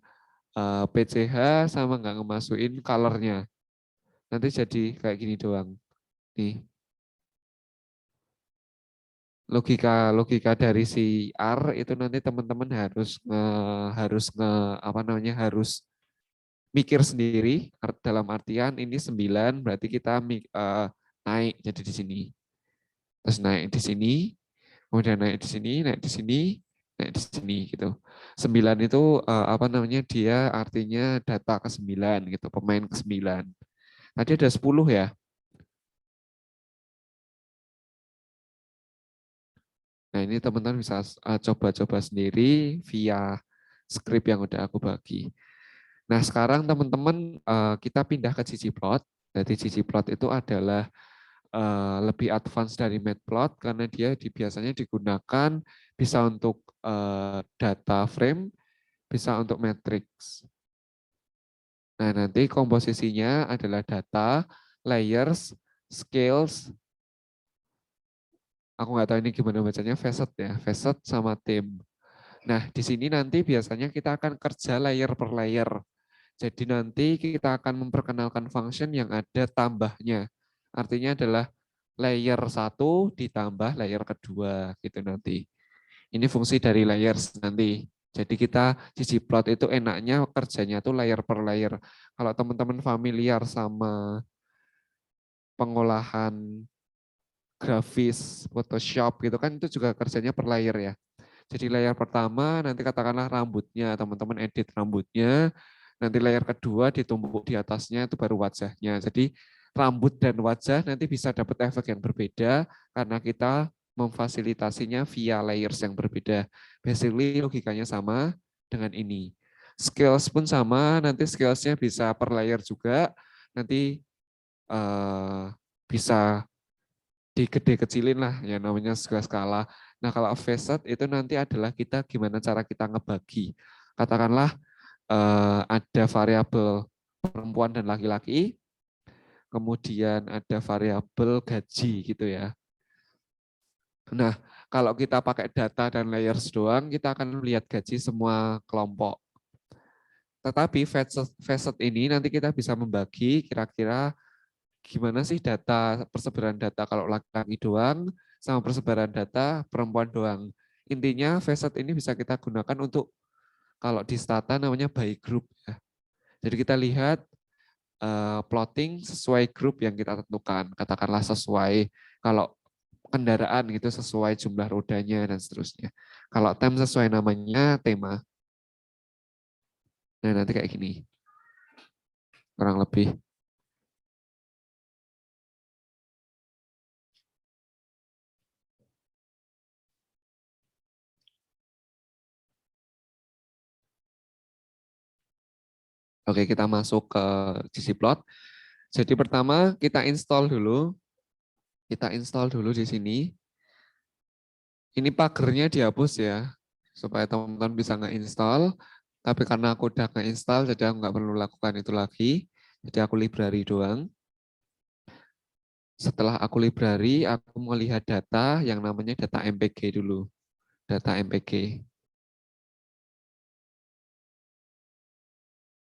PCH sama nggak ngemasukin colornya. Nanti jadi kayak gini doang. Nih, logika logika dari si R itu nanti teman-teman apa namanya harus mikir sendiri dalam artian ini 9 berarti kita naik jadi di sini. Terus naik di sini, kemudian naik di sini, naik di sini, naik di sini gitu. 9 itu apa namanya dia artinya data ke-9 gitu, pemain ke-9. Tadi ada 10 ya. Nah, ini teman-teman bisa coba-coba sendiri via script yang udah aku bagi. Nah, sekarang teman-teman kita pindah ke ggplot. Jadi ggplot itu adalah lebih advance dari matplot karena dia biasanya digunakan bisa untuk data frame, bisa untuk matrix. Nah, nanti komposisinya adalah data, layers, scales, aku nggak tahu ini gimana bacanya, facet ya, facet sama theme. Nah, di sini nanti biasanya kita akan kerja layer per layer. Jadi nanti kita akan memperkenalkan function yang ada tambahnya. Artinya adalah layer 1 ditambah layer kedua gitu nanti. Ini fungsi dari layers nanti. Jadi kita ggplot itu enaknya kerjanya tuh layer per layer. Kalau teman-teman familiar sama pengolahan grafis, Photoshop gitu kan itu juga kerjanya per layer ya. Jadi layer pertama nanti katakanlah rambutnya, teman-teman edit rambutnya, nanti layer kedua ditumpuk di atasnya itu baru wajahnya. Jadi rambut dan wajah nanti bisa dapat efek yang berbeda karena kita memfasilitasinya via layers yang berbeda. Basically logikanya sama dengan ini. Scales pun sama, nanti scalesnya bisa per layer juga, nanti bisa digede kecilin lah ya namanya skala. Nah kalau facet itu nanti adalah kita gimana cara kita ngebagi. Katakanlah ada variabel perempuan dan laki-laki, kemudian ada variabel gaji gitu ya. Nah kalau kita pakai data dan layers doang, kita akan melihat gaji semua kelompok. Tetapi facet ini nanti kita bisa membagi kira-kira gimana sih data persebaran data kalau laki-laki doang sama persebaran data perempuan doang. Intinya facet ini bisa kita gunakan untuk kalau di stata namanya by group ya. Jadi kita lihat plotting sesuai grup yang kita tentukan. Katakanlah sesuai kalau kendaraan gitu sesuai jumlah rodanya dan seterusnya. Kalau tem sesuai namanya tema. Nah, nanti kayak gini, kurang lebih. Oke, kita masuk ke ggplot. Jadi pertama kita install dulu. Kita install dulu di sini. Ini pagernya dihapus ya, supaya teman-teman bisa nge-install. Tapi karena aku udah nge-install, jadi aku nggak perlu lakukan itu lagi. Jadi aku library doang. Setelah aku library, aku mau lihat data yang namanya data MPG dulu. Data MPG.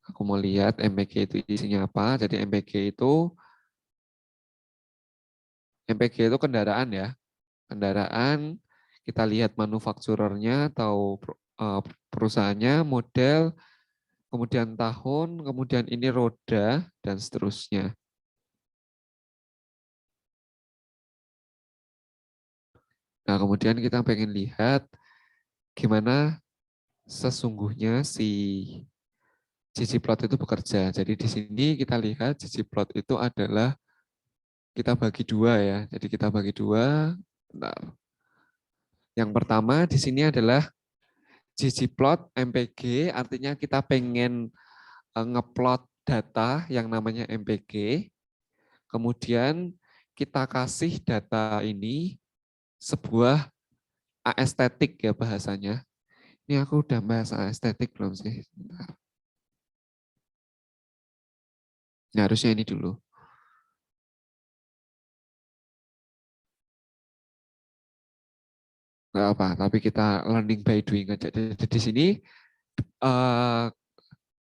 Aku mau lihat MPG itu isinya apa. Jadi MPG itu kendaraan ya. Kendaraan, kita lihat manufakturernya atau perusahaannya, model, kemudian tahun, kemudian ini roda, dan seterusnya. Nah, kemudian kita pengen lihat gimana sesungguhnya si ggplot itu bekerja. Jadi di sini kita lihat ggplot itu adalah kita bagi dua ya. Jadi kita bagi dua. Bentar. Yang pertama di sini adalah ggplot MPG, artinya kita pengen ngeplot data yang namanya MPG. Kemudian kita kasih data ini sebuah aesthetic ya bahasanya. Ini aku udah bahas aesthetic belum sih? Nah, harusnya ini dulu. Nggak apa, tapi kita learning by doing aja. Jadi di sini uh,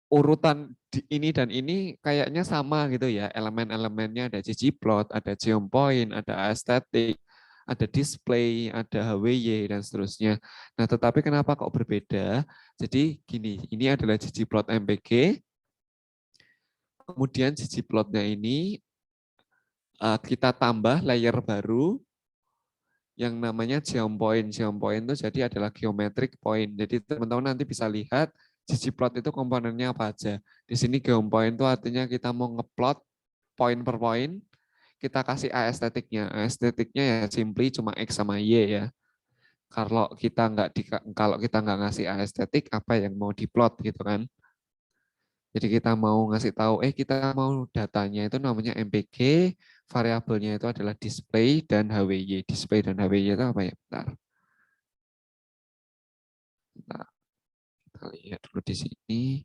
urutan ini dan ini kayaknya sama gitu ya. Elemen-elemennya ada ggplot, ada geopoint, ada aesthetic, ada display, ada HWY, dan seterusnya. Nah, tetapi kenapa kok berbeda? Jadi gini, ini adalah ggplot MPG, kemudian ggplotnya ini kita tambah layer baru yang namanya geopoint. Geopoint itu jadi adalah geometric point. Jadi teman-teman nanti bisa lihat ggplot itu komponennya apa aja. Di sini geopoint itu artinya kita mau ngeplot point per point, kita kasih aestheticnya. Aestheticnya ya simply cuma X sama Y ya. Kalau kita nggak ngasih aesthetic, apa yang mau diplot gitu kan. Jadi kita mau ngasih tahu, kita mau datanya itu namanya MPG, variabelnya itu adalah display dan HWY. Display dan HWY itu apa ya? Bentar. Bentar. Kita lihat dulu di sini.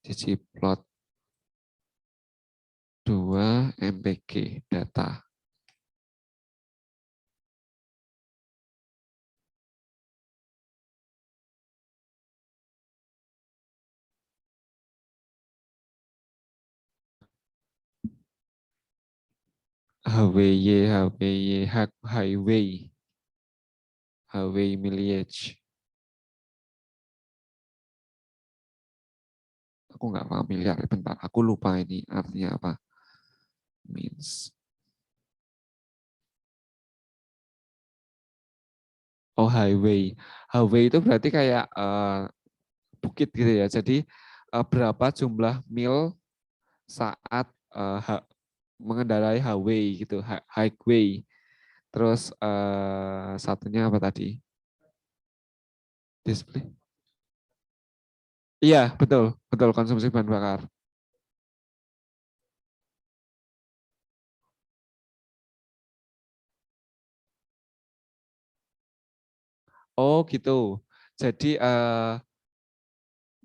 Ggplot 2 MPG data. HWY, HWY, highway, highway mileage. Aku nggak familiar, bentar. Aku lupa ini artinya apa. Means. Oh, highway. Highway itu berarti kayak bukit gitu ya. Jadi berapa jumlah mil saat mengendarai highway gitu, highway. Terus satunya apa tadi? Display. Iya, betul, betul konsumsi bahan bakar. Oh, gitu. Jadi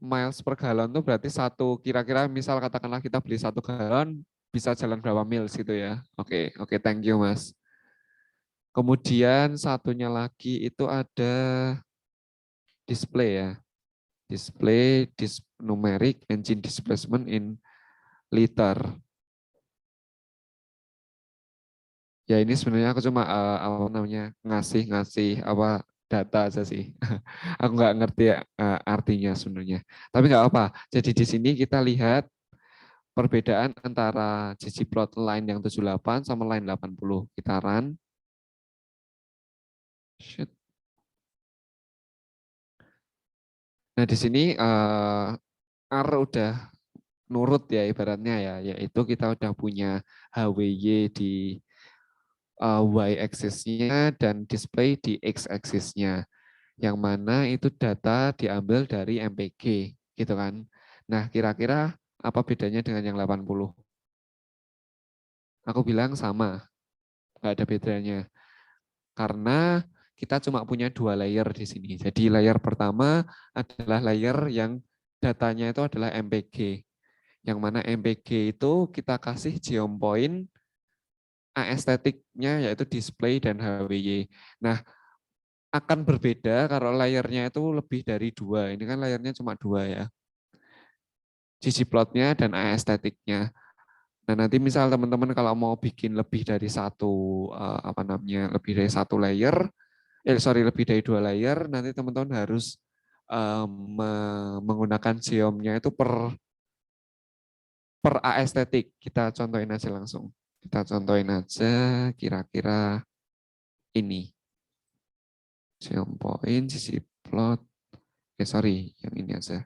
miles per galon itu berarti kira-kira misal katakanlah kita beli 1 galon bisa jalan berapa miles gitu ya. Oke, oke, thank you Mas. Kemudian satunya lagi itu ada display ya. Display, numeric engine displacement in liter. Ya ini sebenarnya aku cuma apa namanya ngasih apa data aja sih. Aku nggak ngerti artinya sebenarnya. Tapi nggak apa. Jadi di sini kita lihat perbedaan antara ggplot line yang 78 sama line 80. Kita run. Shit. Nah di sini R udah nurut ya ibaratnya ya, yaitu kita udah punya HWY di Y-axis-nya dan display di X-axis-nya. Yang mana itu data diambil dari MPG, gitu kan. Nah, kira-kira apa bedanya dengan yang 80? Aku bilang sama, nggak ada bedanya. Karena kita cuma punya 2 layer di sini. Jadi layer pertama adalah layer yang datanya itu adalah MPG. Yang mana MPG itu kita kasih geom point aesthetic-nya yaitu display dan HWY. Nah, akan berbeda kalau layernya itu lebih dari 2. Ini kan layernya cuma 2 ya. ggplot-nya dan aesthetic-nya. Nah, nanti misal teman-teman kalau mau bikin lebih dari satu apa namanya, lebih dari satu layer, lebih dari 2 layer, nanti teman-teman harus menggunakan geom-nya itu per aesthetic. Kita contohin aja langsung. Kita contohin aja kira-kira ini. Geom point, ggplot. Sorry, yang ini aja.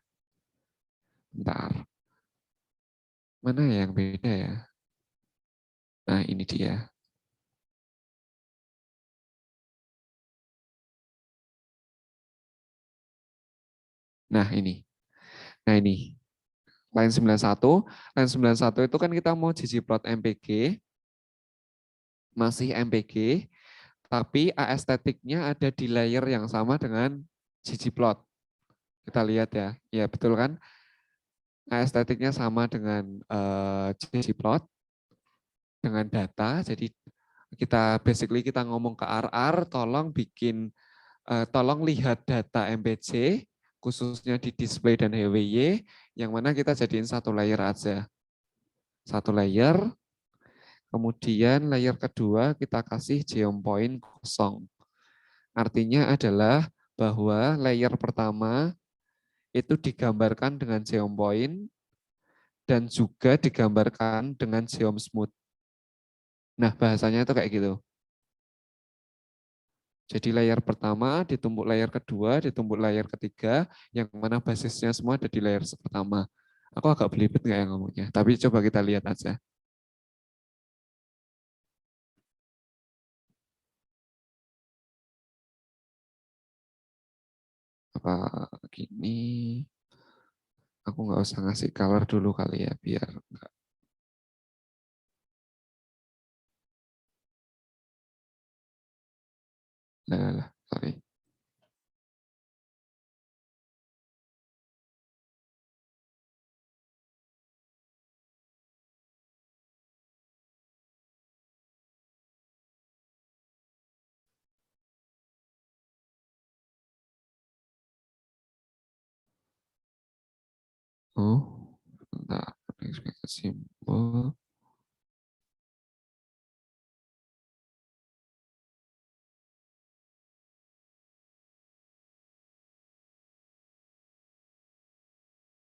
Bentar. Mana ya yang beda ya? Nah, ini dia. Nah, ini. Nah, ini. Line 91. Line 91 itu kan kita mau ggplot MPG, masih MPG, tapi aesthetic-nya ada di layer yang sama dengan ggplot. Kita lihat ya. Ya, betul kan? Aesthetic-nya sama dengan ggplot, dengan data. Jadi kita ngomong ke RR, tolong lihat data MPG, khususnya di display dan HWY, yang mana kita jadiin satu layer aja. Satu layer, kemudian layer kedua kita kasih geom point kosong. Artinya adalah bahwa layer pertama itu digambarkan dengan geom point dan juga digambarkan dengan geom smooth. Nah, bahasanya itu kayak gitu. Jadi layer pertama ditumbuk layer kedua, ditumbuk layer ketiga, yang mana basisnya semua ada di layer pertama. Aku agak belibet nggak yang ngomongnya, tapi coba kita lihat aja. Apa gini, aku nggak usah ngasih color dulu kali ya, biar nggak. Lah, sorry. Oh, bentar, expected symbol.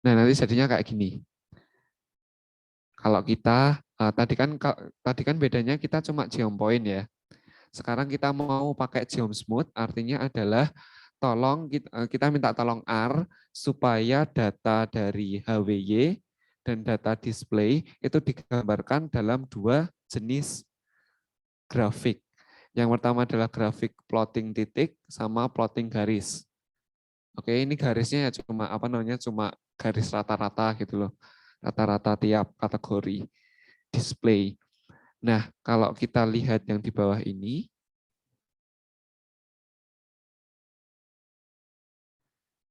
Nah, nanti jadinya kayak gini. Kalau kita tadi kan bedanya kita cuma geom point ya. Sekarang kita mau pakai geom smooth, artinya adalah kita minta tolong R supaya data dari HWY dan data display itu digambarkan dalam 2 jenis grafik. Yang pertama adalah grafik plotting titik sama plotting garis. Oke, ini garisnya ya cuma garis rata-rata gitu loh. Rata-rata tiap kategori display. Nah, kalau kita lihat yang di bawah ini,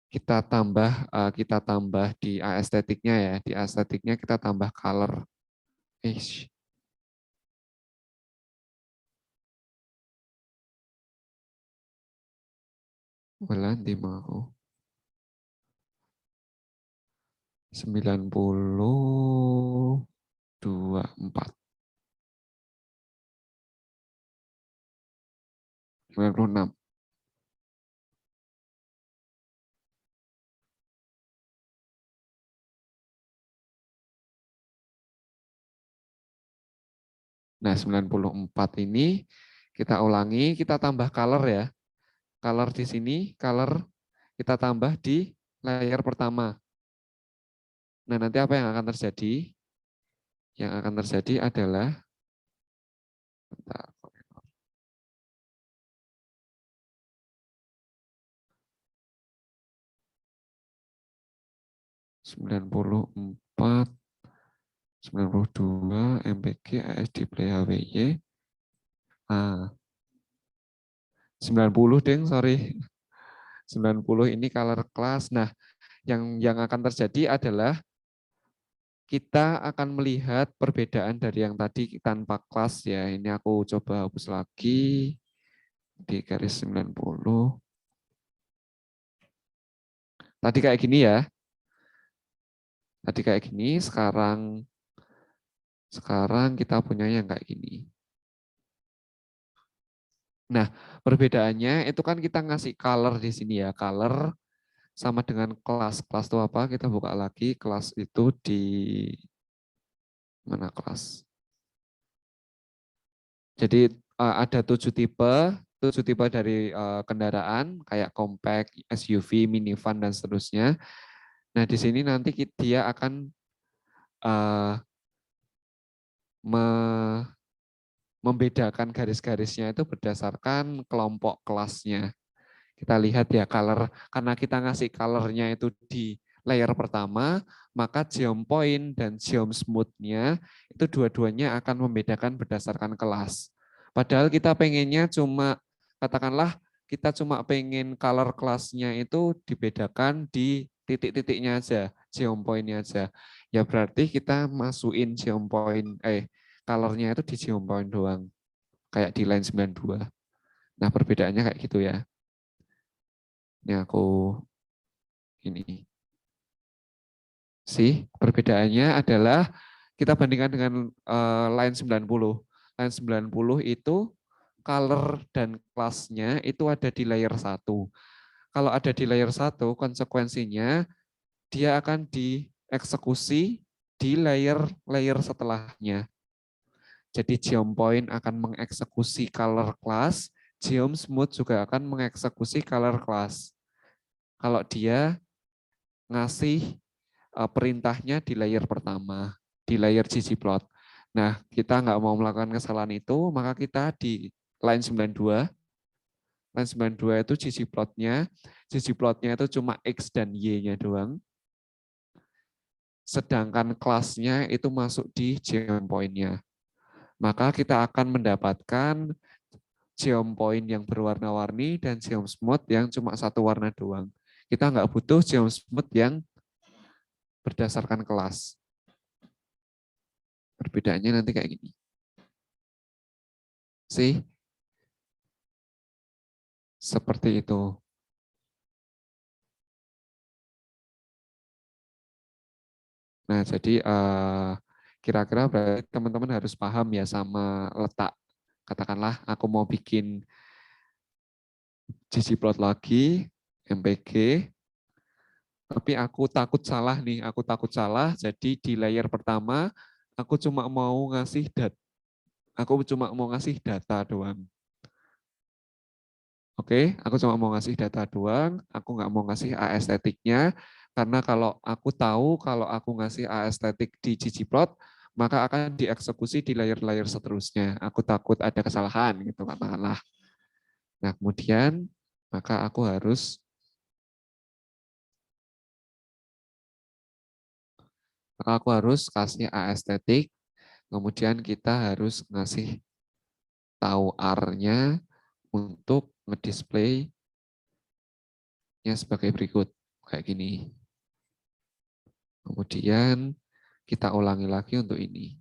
kita tambah di aesthetic-nya ya. Di aesthetic-nya kita tambah color. Ish, bulan di mau 90 24 96. Nah, 94 ini kita ulangi, kita tambah color ya. Color di sini, color kita tambah di layer pertama. Nah, nanti apa yang akan terjadi? Yang akan terjadi adalah, bentar, 94, 92, MPG, ASD, Play, HWY. 90 deng, sorry. 90 ini color class. Nah, yang akan terjadi adalah kita akan melihat perbedaan dari yang tadi tanpa kelas ya. Ini aku coba hapus lagi di garis 90. Tadi kayak gini ya. Tadi kayak gini, sekarang kita punya yang kayak gini. Nah, perbedaannya itu kan kita ngasih color di sini ya. Color sama dengan kelas. Kelas itu apa? Kita buka lagi. Kelas itu di mana kelas? Jadi ada 7 tipe dari kendaraan kayak compact, SUV, minivan dan seterusnya. Nah, di sini nanti dia akan uh, membedakan garis-garisnya itu berdasarkan kelompok kelasnya. Kita lihat ya color, karena kita ngasih colornya itu di layer pertama, maka geom point dan geom smooth-nya itu dua-duanya akan membedakan berdasarkan kelas. Padahal kita pengennya cuma, katakanlah kita cuma pengen color kelasnya itu dibedakan di titik-titiknya aja, geom point-nya aja. Ya berarti kita masukin geom point, colornya itu di geom point doang, kayak di line 92. Nah perbedaannya kayak gitu ya. Ini aku ini sih perbedaannya adalah kita bandingkan dengan line 90. Line 90 itu color dan kelasnya itu ada di layer 1. Kalau ada di layer 1, konsekuensinya dia akan dieksekusi di layer setelahnya. Jadi geom point akan mengeksekusi color class, geom smooth juga akan mengeksekusi color class. Kalau dia ngasih perintahnya di layer pertama, di layer ggplot. Nah, kita nggak mau melakukan kesalahan itu, maka kita di line 92, line 92 itu ggplotnya itu cuma X dan Y-nya doang. Sedangkan kelasnya itu masuk di geom point-nya. Maka kita akan mendapatkan geom point yang berwarna-warni dan geom smooth yang cuma satu warna doang. Kita nggak butuh geom smooth yang berdasarkan kelas. Perbedaannya nanti kayak gini. Sih, seperti itu. Nah, jadi kira-kira berarti teman-teman harus paham ya sama letak. Katakanlah aku mau bikin ggplot lagi, MPG, tapi aku takut salah nih, aku takut salah. Jadi di layer pertama aku cuma mau ngasih data doang. Oke, aku cuma mau ngasih data doang, aku nggak mau ngasih aesthetic-nya, karena kalau aku tahu kalau aku ngasih aesthetic di ggplot, maka akan dieksekusi di layer-layer seterusnya. Aku takut ada kesalahan, gitu katakanlah. Nah, kemudian maka aku harus kasih aesthetic, kemudian kita harus ngasih tahu R-nya untuk ngedisplay-nya sebagai berikut, kayak gini. Kemudian kita ulangi lagi untuk ini.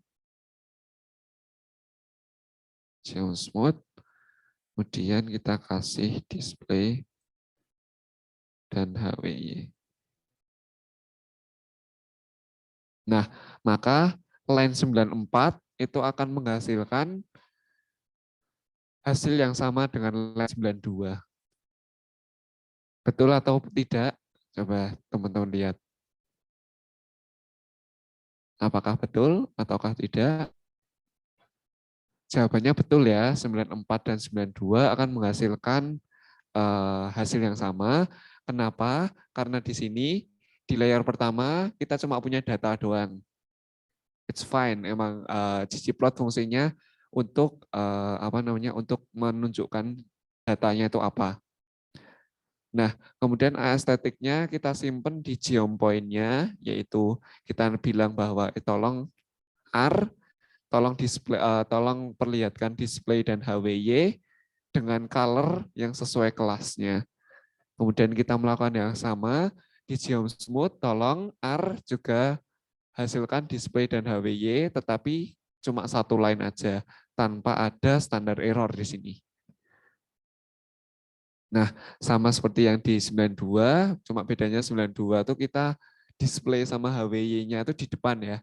Geom smooth, kemudian kita kasih display dan HWY. Nah, maka line 94 itu akan menghasilkan hasil yang sama dengan line 92. Betul atau tidak? Coba teman-teman lihat. Apakah betul ataukah tidak? Jawabannya betul ya, 94 dan 92 akan menghasilkan hasil yang sama. Kenapa? Karena di sini Di layer pertama kita cuma punya data doang. It's fine, emang ggplot fungsinya untuk apa namanya, untuk menunjukkan datanya itu apa. Nah, kemudian aesthetic-nya kita simpen di geom point-nya, yaitu kita bilang bahwa tolong R, tolong display, tolong perlihatkan display dan HWY dengan color yang sesuai kelasnya. Kemudian kita melakukan yang sama di geom smooth, tolong R juga hasilkan display dan HWY, tetapi cuma satu line aja, tanpa ada standar error di sini. Nah, sama seperti yang di 92, cuma bedanya 92 tuh kita display sama HWY-nya itu di depan ya.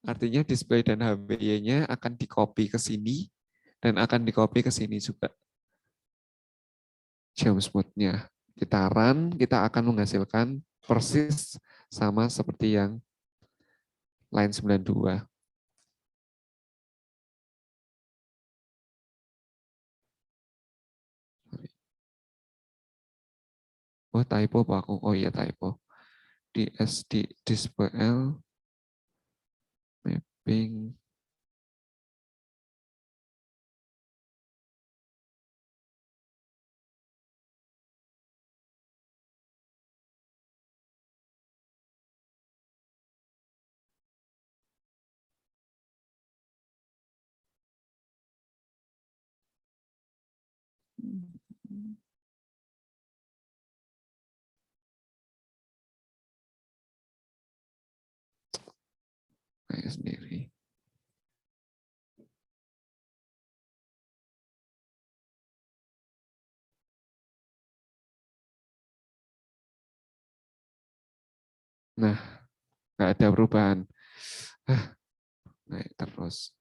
Artinya display dan HWY-nya akan di-copy ke sini dan akan di-copy ke sini juga. Geom smooth-nya. Kita run, kita akan menghasilkan persis sama seperti yang line 92. Oh, typo Pak aku. Oh iya typo. DSD dispel mapping. Kayak sendiri. Nah, nggak ada perubahan. Naik terus.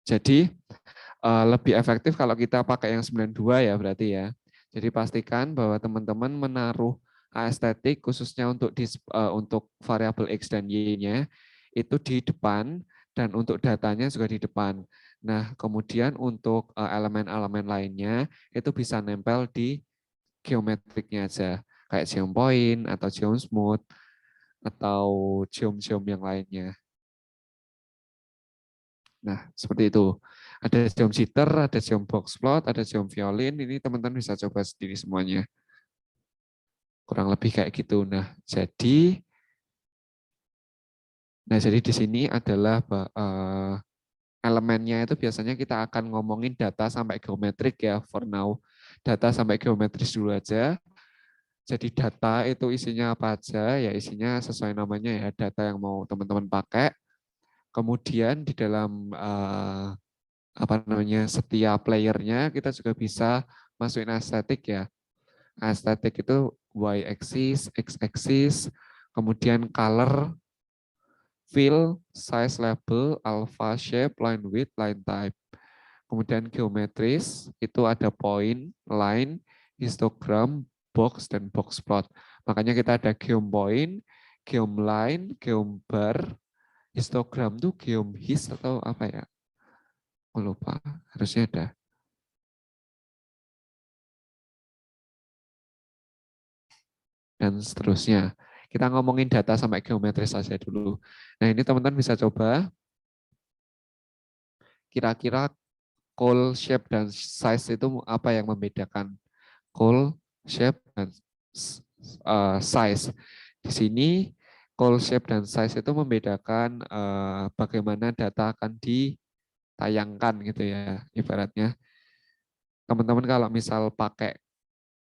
Jadi lebih efektif kalau kita pakai yang 92 ya berarti ya. Jadi pastikan bahwa teman-teman menaruh aesthetic khususnya untuk variabel X dan Y-nya itu di depan dan untuk datanya juga di depan. Nah, kemudian untuk elemen-elemen lainnya itu bisa nempel di geometriknya aja, kayak geom point atau geom smooth atau geom-geom yang lainnya. Nah, seperti itu. Ada geom jitter, ada geom box plot, ada geom violin. Ini teman-teman bisa coba sendiri semuanya. Kurang lebih kayak gitu. Nah, jadi di sini adalah elemennya itu biasanya kita akan ngomongin data sampai geometrik ya for now. Data sampai geometris dulu aja. Jadi data itu isinya apa aja? Ya isinya sesuai namanya ya, data yang mau teman-teman pakai. Kemudian di dalam apa namanya, setiap layernya kita juga bisa masukin estetik ya. Estetik itu y axis, x axis, kemudian color, fill, size label, alpha shape, line width, line type. Kemudian geometris itu ada point, line, histogram, box dan box plot. Makanya kita ada geom point, geom line, geom bar, histogram tuh geom his atau apa ya? Aku lupa, harusnya ada. Dan seterusnya. Kita ngomongin data sampai geometris saja dulu. Nah, ini teman-teman bisa coba kira-kira call shape dan size itu apa yang membedakan call shape dan size. Di sini call shape dan size itu membedakan bagaimana data akan ditayangkan gitu ya. Ibaratnya teman-teman kalau misal pakai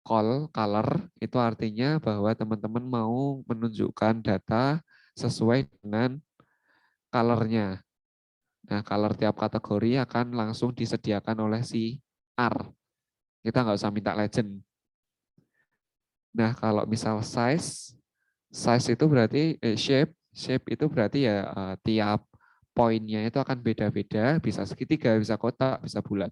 color itu artinya bahwa teman-teman mau menunjukkan data sesuai dengan colornya. Nah, color tiap kategori akan langsung disediakan oleh si R. Kita nggak usah minta legend. Nah, kalau misal size itu berarti shape itu berarti ya tiap poinnya itu akan beda-beda, bisa segitiga, bisa kotak, bisa bulat.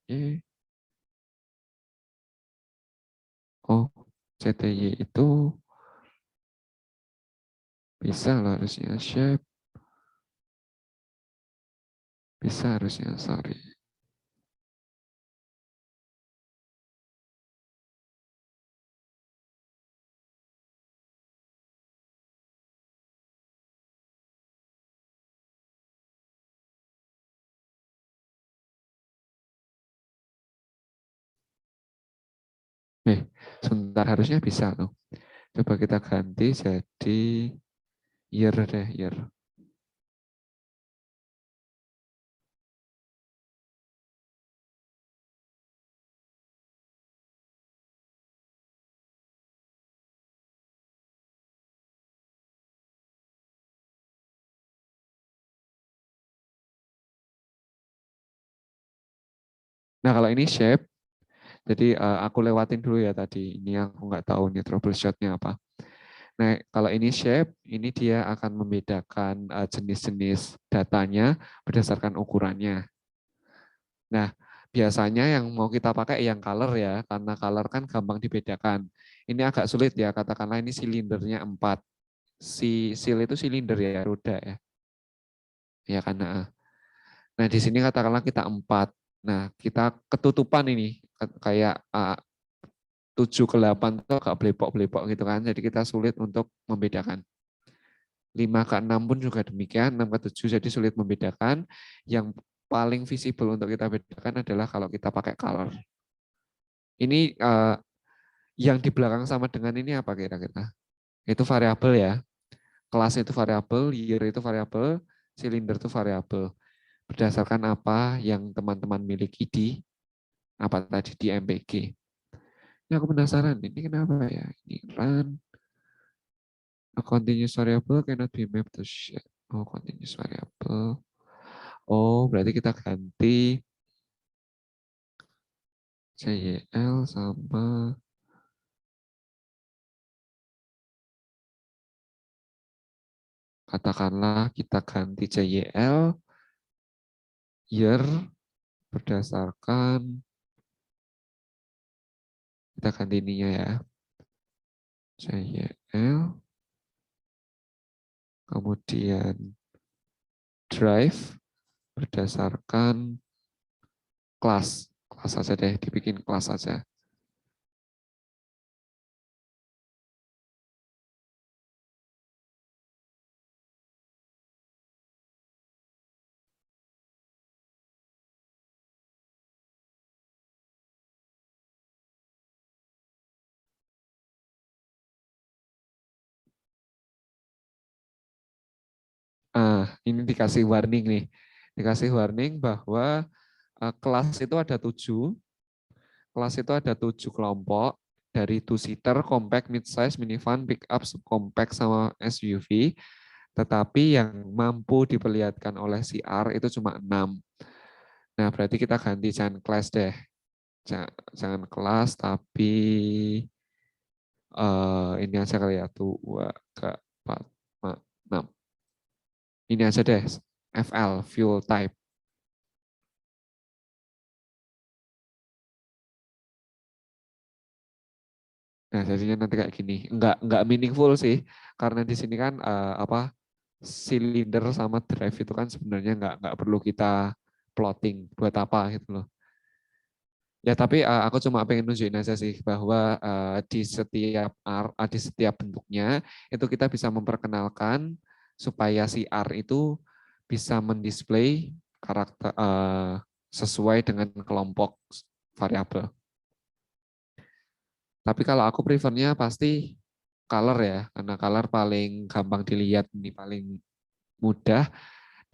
Oke. Oh, CTY itu bisa loh harusnya shape, bisa harusnya, sorry. Sebentar, harusnya bisa tuh. Coba kita ganti jadi year deh, year. Nah, kalau ini shape, jadi aku lewatin dulu ya tadi. Ini aku nggak tahu nih troubleshoot-nya apa. Nah, kalau ini shape, ini dia akan membedakan jenis-jenis datanya berdasarkan ukurannya. Nah, biasanya yang mau kita pakai yang color ya, karena color kan gampang dibedakan. Ini agak sulit ya, katakanlah ini silindernya 4. Seal itu silinder ya, roda ya. Ya karena nah di sini katakanlah kita 4. Nah, kita ketutupan ini kayak 7 ke 8 itu agak belepok-belepok gitu kan. Jadi kita sulit untuk membedakan. 5 ke 6 pun juga demikian, 6 ke 7 jadi sulit membedakan. Yang paling visible untuk kita bedakan adalah kalau kita pakai color. Ini yang di belakang sama dengan ini apa kira-kira? Itu variabel ya. Kelas itu variabel, year itu variabel, silinder itu variabel. Berdasarkan apa yang teman-teman miliki di apa tadi di MPG. Ini aku penasaran, ini kenapa ya? Ini run, a continuous variable cannot be mapped to shape. Oh, continuous variable. Oh, berarti kita ganti JYL sama katakanlah kita ganti JYL year berdasarkan kita ganti ininya ya. JYL kemudian drive berdasarkan kelas. Kelas saja deh, dibikin kelas saja. Ini dikasih warning nih. Dikasih warning bahwa kelas itu ada 7. Kelas itu ada 7 kelompok dari two-seater, compact, mid-size, minivan, pick-up, subcompact, sama SUV. Tetapi yang mampu diperlihatkan oleh CR itu cuma 6. Nah, berarti kita ganti jangan kelas deh. Jangan kelas, tapi ini aja kali ya. 2, 3, 4, 5, 6. Ini aja deh, FL, fuel type. Nah, jadinya nanti kayak gini. Enggak meaningful sih, karena di sini kan apa silinder sama drive itu kan sebenarnya nggak perlu kita plotting buat apa gitu loh. Ya tapi aku cuma pengen nunjukin aja sih bahwa di setiap bentuknya itu kita bisa memperkenalkan supaya si R itu bisa mendisplay karakter sesuai dengan kelompok variabel. Tapi kalau aku prefernya pasti color ya, karena color paling gampang dilihat, ini paling mudah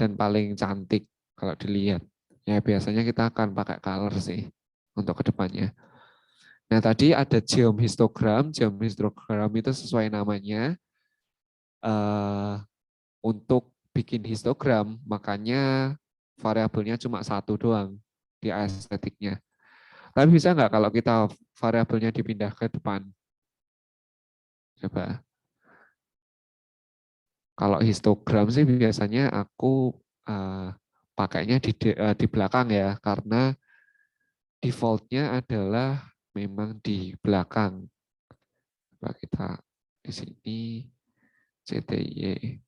dan paling cantik kalau dilihat. Ya biasanya kita akan pakai color sih untuk kedepannya. Nah tadi ada geom histogram. Geom histogram itu sesuai namanya untuk bikin histogram, makanya variabelnya cuma satu doang di estetiknya. Tapi bisa nggak kalau kita variabelnya dipindah ke depan? Coba. Kalau histogram sih biasanya aku pakainya di belakang ya, karena defaultnya adalah memang di belakang. Coba kita di sini CTY.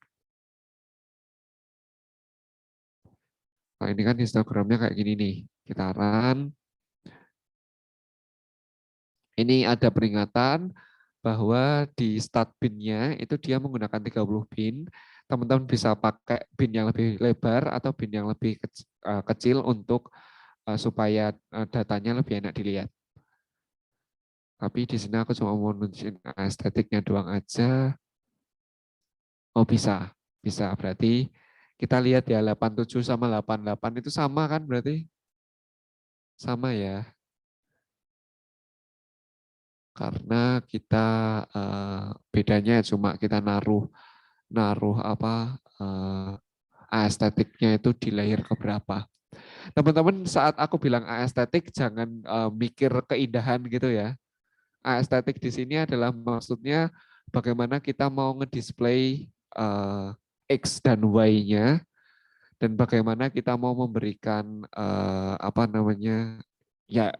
Nah ini kan histogramnya kayak gini nih. Kita run. Ini ada peringatan bahwa di start bin-nya itu dia menggunakan 30 bin. Teman-teman bisa pakai bin yang lebih lebar atau bin yang lebih kecil untuk supaya datanya lebih enak dilihat. Tapi di sini aku cuma mau nunjukin estetiknya doang aja. Oh bisa, bisa. Berarti kita lihat ya 87 sama 88 itu sama kan berarti? Sama ya. Karena kita bedanya cuma kita naruh naruh apa estetiknya itu di layer keberapa. Teman-teman saat aku bilang aestetik jangan mikir keindahan gitu ya. Aestetik di sini adalah maksudnya bagaimana kita mau ngedisplay X dan Y-nya dan bagaimana kita mau memberikan apa namanya ya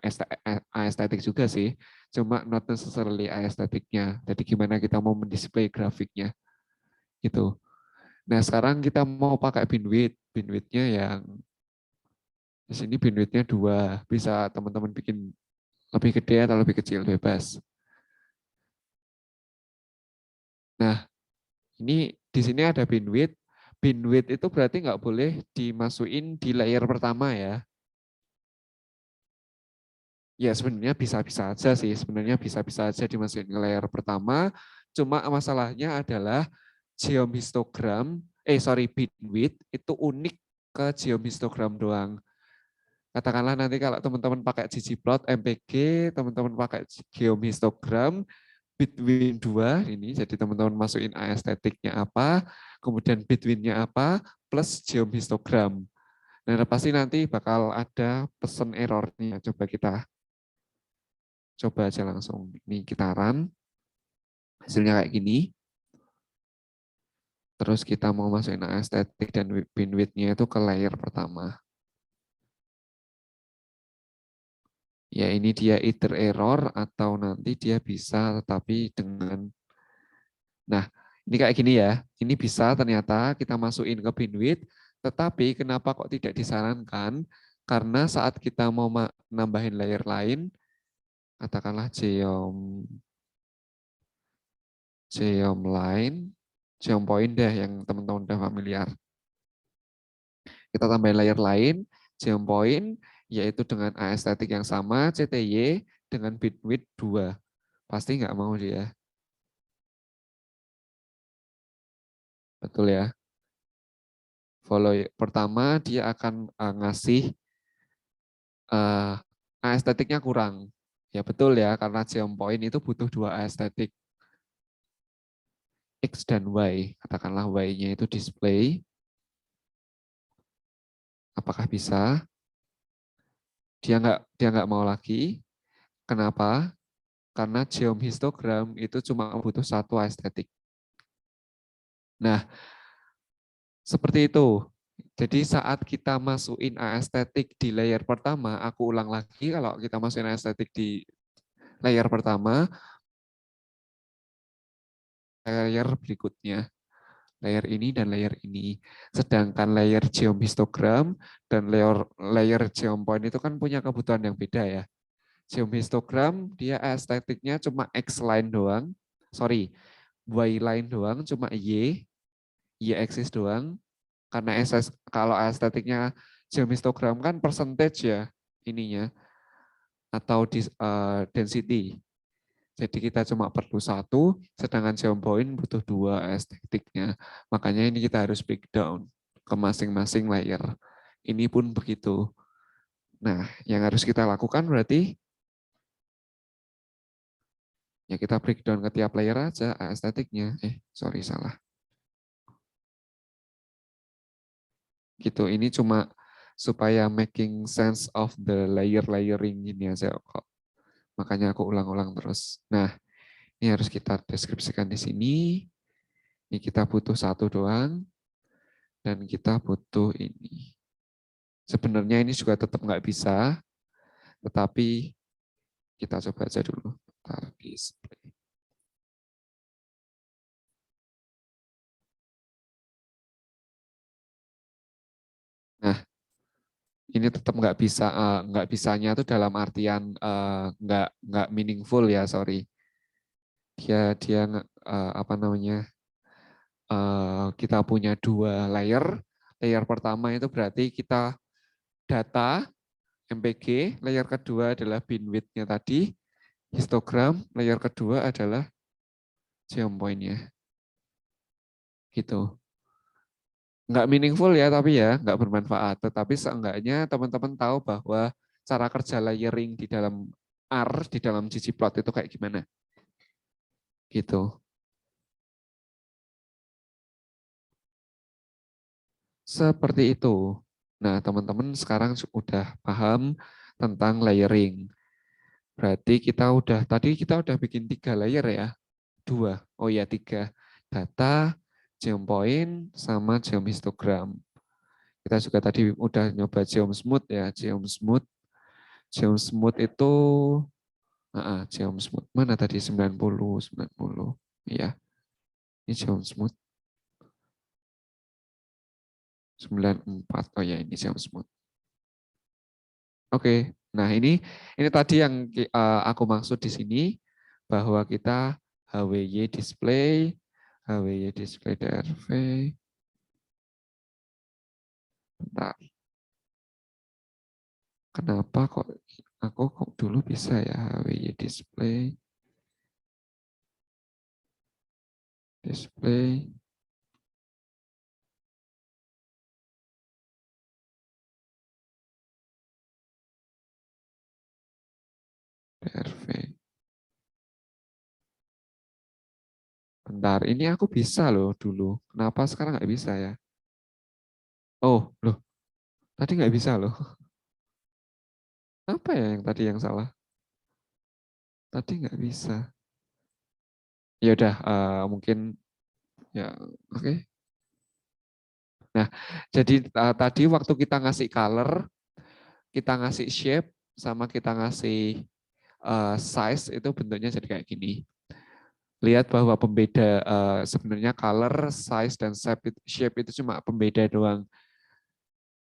aesthetic juga sih, cuma not necessarily aestheticnya. Jadi gimana kita mau mendisplay grafiknya gitu. Nah sekarang kita mau pakai binwidth-nya yang di sini binwidth-nya 2, bisa teman-teman bikin lebih gede atau lebih kecil bebas. Nah ini di sini ada binwidth. Binwidth itu berarti nggak boleh dimasukin di layer pertama ya. Ya sebenarnya bisa-bisa aja sih, sebenarnya bisa-bisa aja dimasukin ke layer pertama. Cuma masalahnya adalah geom histogram, binwidth itu unik ke geom histogram doang. Katakanlah nanti kalau teman-teman pakai ggplot, MPG, teman-teman pakai geom histogram, between 2 ini, jadi teman-teman masukin aesthetic-nya apa, kemudian between-nya apa, plus geom histogram. Nah pasti nanti bakal ada pesan errornya. Coba kita coba aja langsung. Ini kita run, hasilnya kayak gini. Terus kita mau masukin aesthetic dan binwidth-nya itu ke layer pertama. Ya ini dia either error atau nanti dia bisa tetapi dengan, nah ini kayak gini ya. Ini bisa ternyata kita masukin ke binwidth, tetapi kenapa kok tidak disarankan? Karena saat kita mau nambahin layer lain, katakanlah geom line, geom point deh yang teman-teman udah familiar. Kita tambahin layer lain, geom point, yaitu dengan aesthetic yang sama, CTY dengan bitwidth 2. Pasti nggak mau dia. Betul ya. Follow pertama dia akan ngasih aestheticnya kurang. Ya betul ya, karena geom point itu butuh 2 aesthetic. X dan Y. Katakanlah Y-nya itu display. Apakah bisa? Dia nggak mau lagi. Kenapa? Karena geom histogram itu cuma butuh 1 aesthetic. Nah, seperti itu. Jadi saat kita masukin aesthetic di layer pertama, aku ulang lagi kalau kita masukin aesthetic di layer pertama, layer berikutnya, layer ini dan layer ini. Sedangkan layer geom histogram dan layer geom point itu kan punya kebutuhan yang beda ya. Geom histogram dia aestheticnya cuma X line doang, sorry, Y line doang, cuma Y axis doang. Karena kalau estetiknya geom histogram kan percentage ya ininya atau density. Jadi kita cuma perlu 1, sedangkan geom point butuh 2 estetiknya. Makanya ini kita harus breakdown ke masing-masing layer. Ini pun begitu. Nah, yang harus kita lakukan berarti ya kita breakdown ke tiap layer aja estetiknya. Sorry salah. Gitu. Ini cuma supaya making sense of the layering ini aja kok. Makanya aku ulang-ulang terus. Nah, ini harus kita deskripsikan di sini. Ini kita butuh 1 doang. Dan kita butuh ini. Sebenarnya ini juga tetap nggak bisa. Tetapi kita coba aja dulu. Display. Nah, ini tetap nggak bisanya itu dalam artian nggak meaningful ya, sorry. Dia apa namanya? Kita punya 2 layer. Layer pertama itu berarti kita data MPG, layer kedua adalah binwidth-nya tadi, histogram, layer kedua adalah geometry-nya. Gitu. Nggak meaningful ya, tapi ya nggak bermanfaat. Tetapi seenggaknya teman-teman tahu bahwa cara kerja layering di dalam R, di dalam ggplot itu kayak gimana. Gitu. Seperti itu. Nah, teman-teman sekarang sudah paham tentang layering. Berarti tadi kita udah bikin 3 layer ya. 2. Oh ya, 3. Data, geopoint, sama geohistogram. Kita juga tadi udah nyoba geomsmooth ya. Geomsmooth itu geomsmooth. Mana tadi 90, 90. Iya, ini geomsmooth 94. Oh ya, ini geomsmooth. Oke. Nah, ini tadi yang aku maksud di sini bahwa kita HWY display DRV. Bentar. Kenapa kok aku kok dulu bisa ya HWY display DRV. Bentar, ini aku bisa loh dulu. Kenapa sekarang nggak bisa ya? Oh, loh, tadi nggak bisa loh. Apa ya yang tadi yang salah? Tadi nggak bisa. Ya udah, mungkin ya oke. Okay. Nah, jadi tadi waktu kita ngasih color, kita ngasih shape, sama kita ngasih size itu bentuknya jadi kayak gini. Lihat bahwa pembeda sebenarnya color, size, dan shape itu cuma pembeda doang.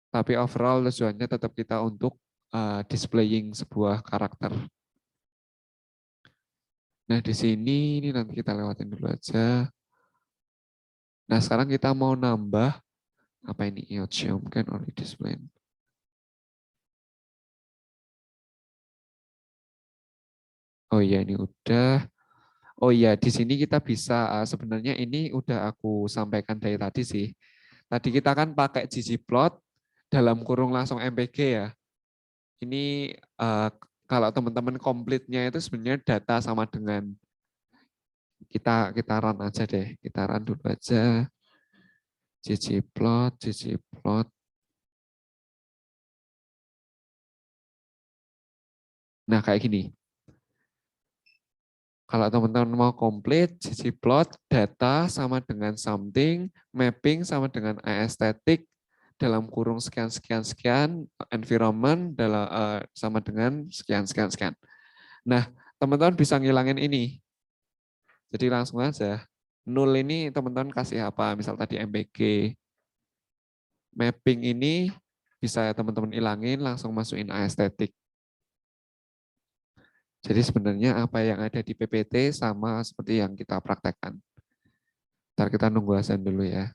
Tapi overall tujuannya tetap kita untuk displaying sebuah karakter. Nah di sini ini nanti kita lewatin dulu aja. Nah sekarang kita mau nambah apa ini Iotcheom kan only display. Oh iya ini udah. Oh iya di sini kita bisa sebenarnya ini udah aku sampaikan dari tadi sih. Tadi kita kan pakai ggplot dalam kurung langsung MPG ya. Ini kalau teman-teman komplitnya itu sebenarnya data sama dengan kita run aja deh. Kita run dulu aja. ggplot. Nah, kayak gini. Kalau teman-teman mau komplit, ggplot data sama dengan something, mapping sama dengan aesthetic dalam kurung sekian sekian sekian, environment sama dengan sekian sekian sekian. Nah, teman-teman bisa ngilangin ini. Jadi langsung aja. Null ini teman-teman kasih apa? Misal tadi MBG. Mapping ini bisa teman-teman ilangin, langsung masukin aesthetic. Jadi sebenarnya apa yang ada di PPT sama seperti yang kita praktekkan. Ntar kita nunggu Hasan dulu ya.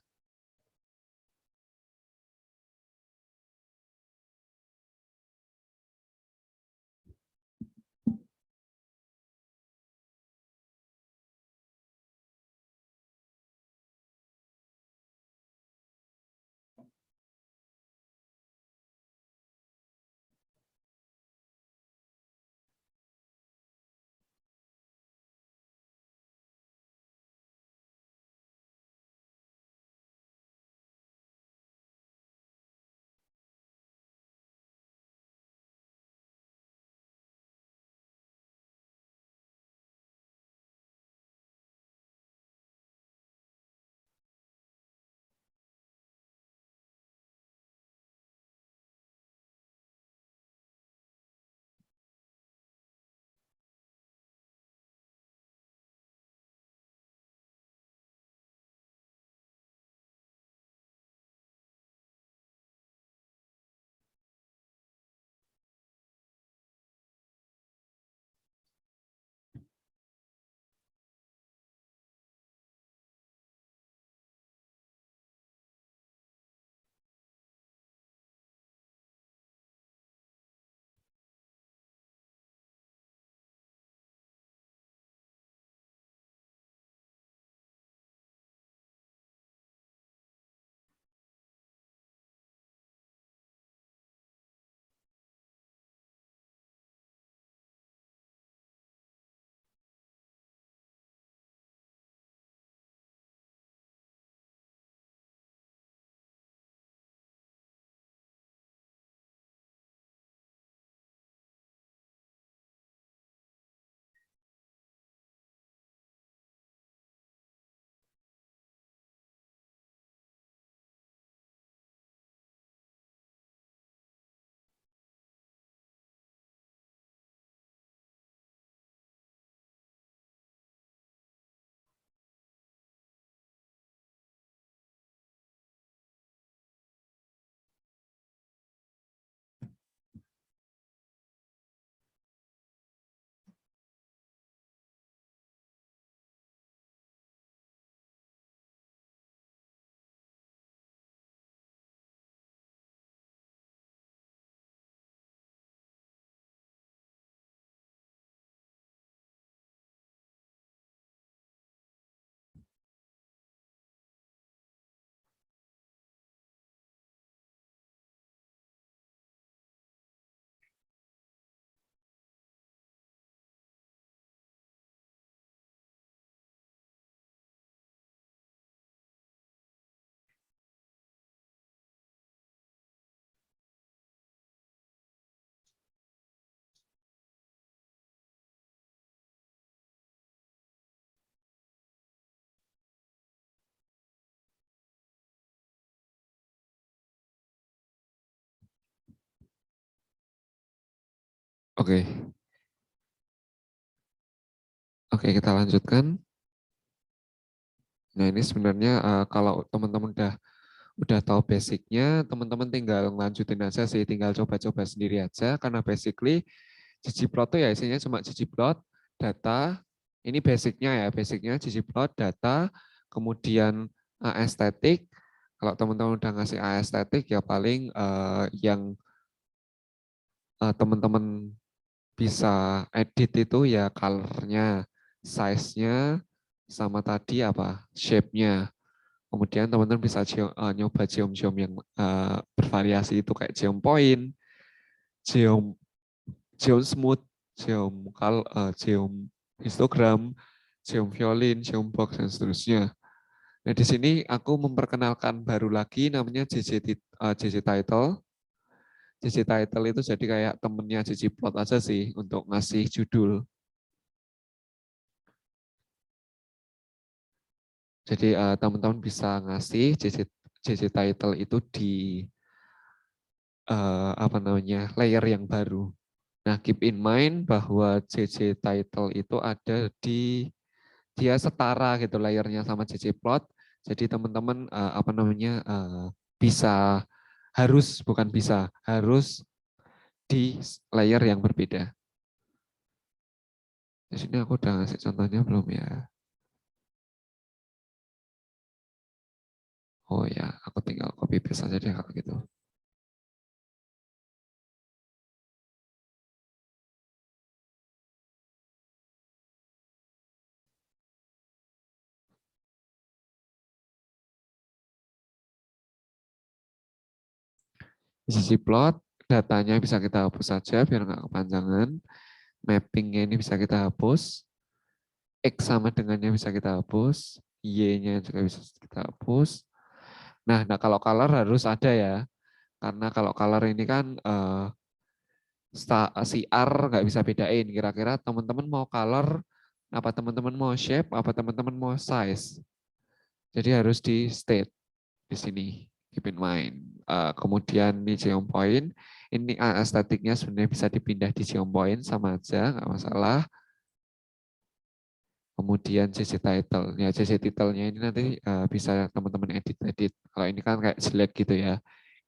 Oke, oke kita lanjutkan. Nah ini sebenarnya kalau teman-teman udah tahu basicnya, teman-teman tinggal lanjutin aja sih, tinggal coba-coba sendiri aja. Karena basically ggplot itu ya isinya cuma ggplot, data. Ini basicnya ya, basicnya ggplot, data, kemudian aesthetic. Kalau teman-teman udah ngasih aesthetic ya paling yang teman-teman bisa edit itu ya color-nya, size-nya, sama tadi apa shape-nya. Kemudian teman-teman bisa nyoba geom-geom yang bervariasi itu kayak geom point, geom geom smooth, geom histogram, geom violin, geom box dan seterusnya. Nah di sini aku memperkenalkan baru lagi namanya JJ title. JJ title itu jadi kayak temennya ggplot aja sih untuk ngasih judul. Jadi teman-teman bisa ngasih JJ title itu di apa namanya layer yang baru. Nah, keep in mind bahwa JJ title itu ada di dia setara gitu layernya sama JJ plot. Jadi teman-teman apa namanya bisa bukan bisa harus di layer yang berbeda. Di sini aku udah ngasih contohnya belum ya? Oh ya, aku tinggal copy paste aja deh kalau gitu. Di sisi plot, datanya bisa kita hapus saja biar nggak kepanjangan. Mappingnya ini bisa kita hapus. X sama dengannya bisa kita hapus. Y-nya juga bisa kita hapus. Nah, kalau color harus ada ya. Karena kalau color ini kan si R nggak bisa bedain. Kira-kira teman-teman mau color, apa teman-teman mau shape, apa teman-teman mau size. Jadi harus di state di sini. Keep in mind. Kemudian di geom point, ini estetiknya sebenarnya bisa dipindah di geom point sama aja, nggak masalah. Kemudian CC title, ya CC title-nya ini nanti bisa teman-teman edit-edit. Kalau ini kan kayak jelek gitu ya,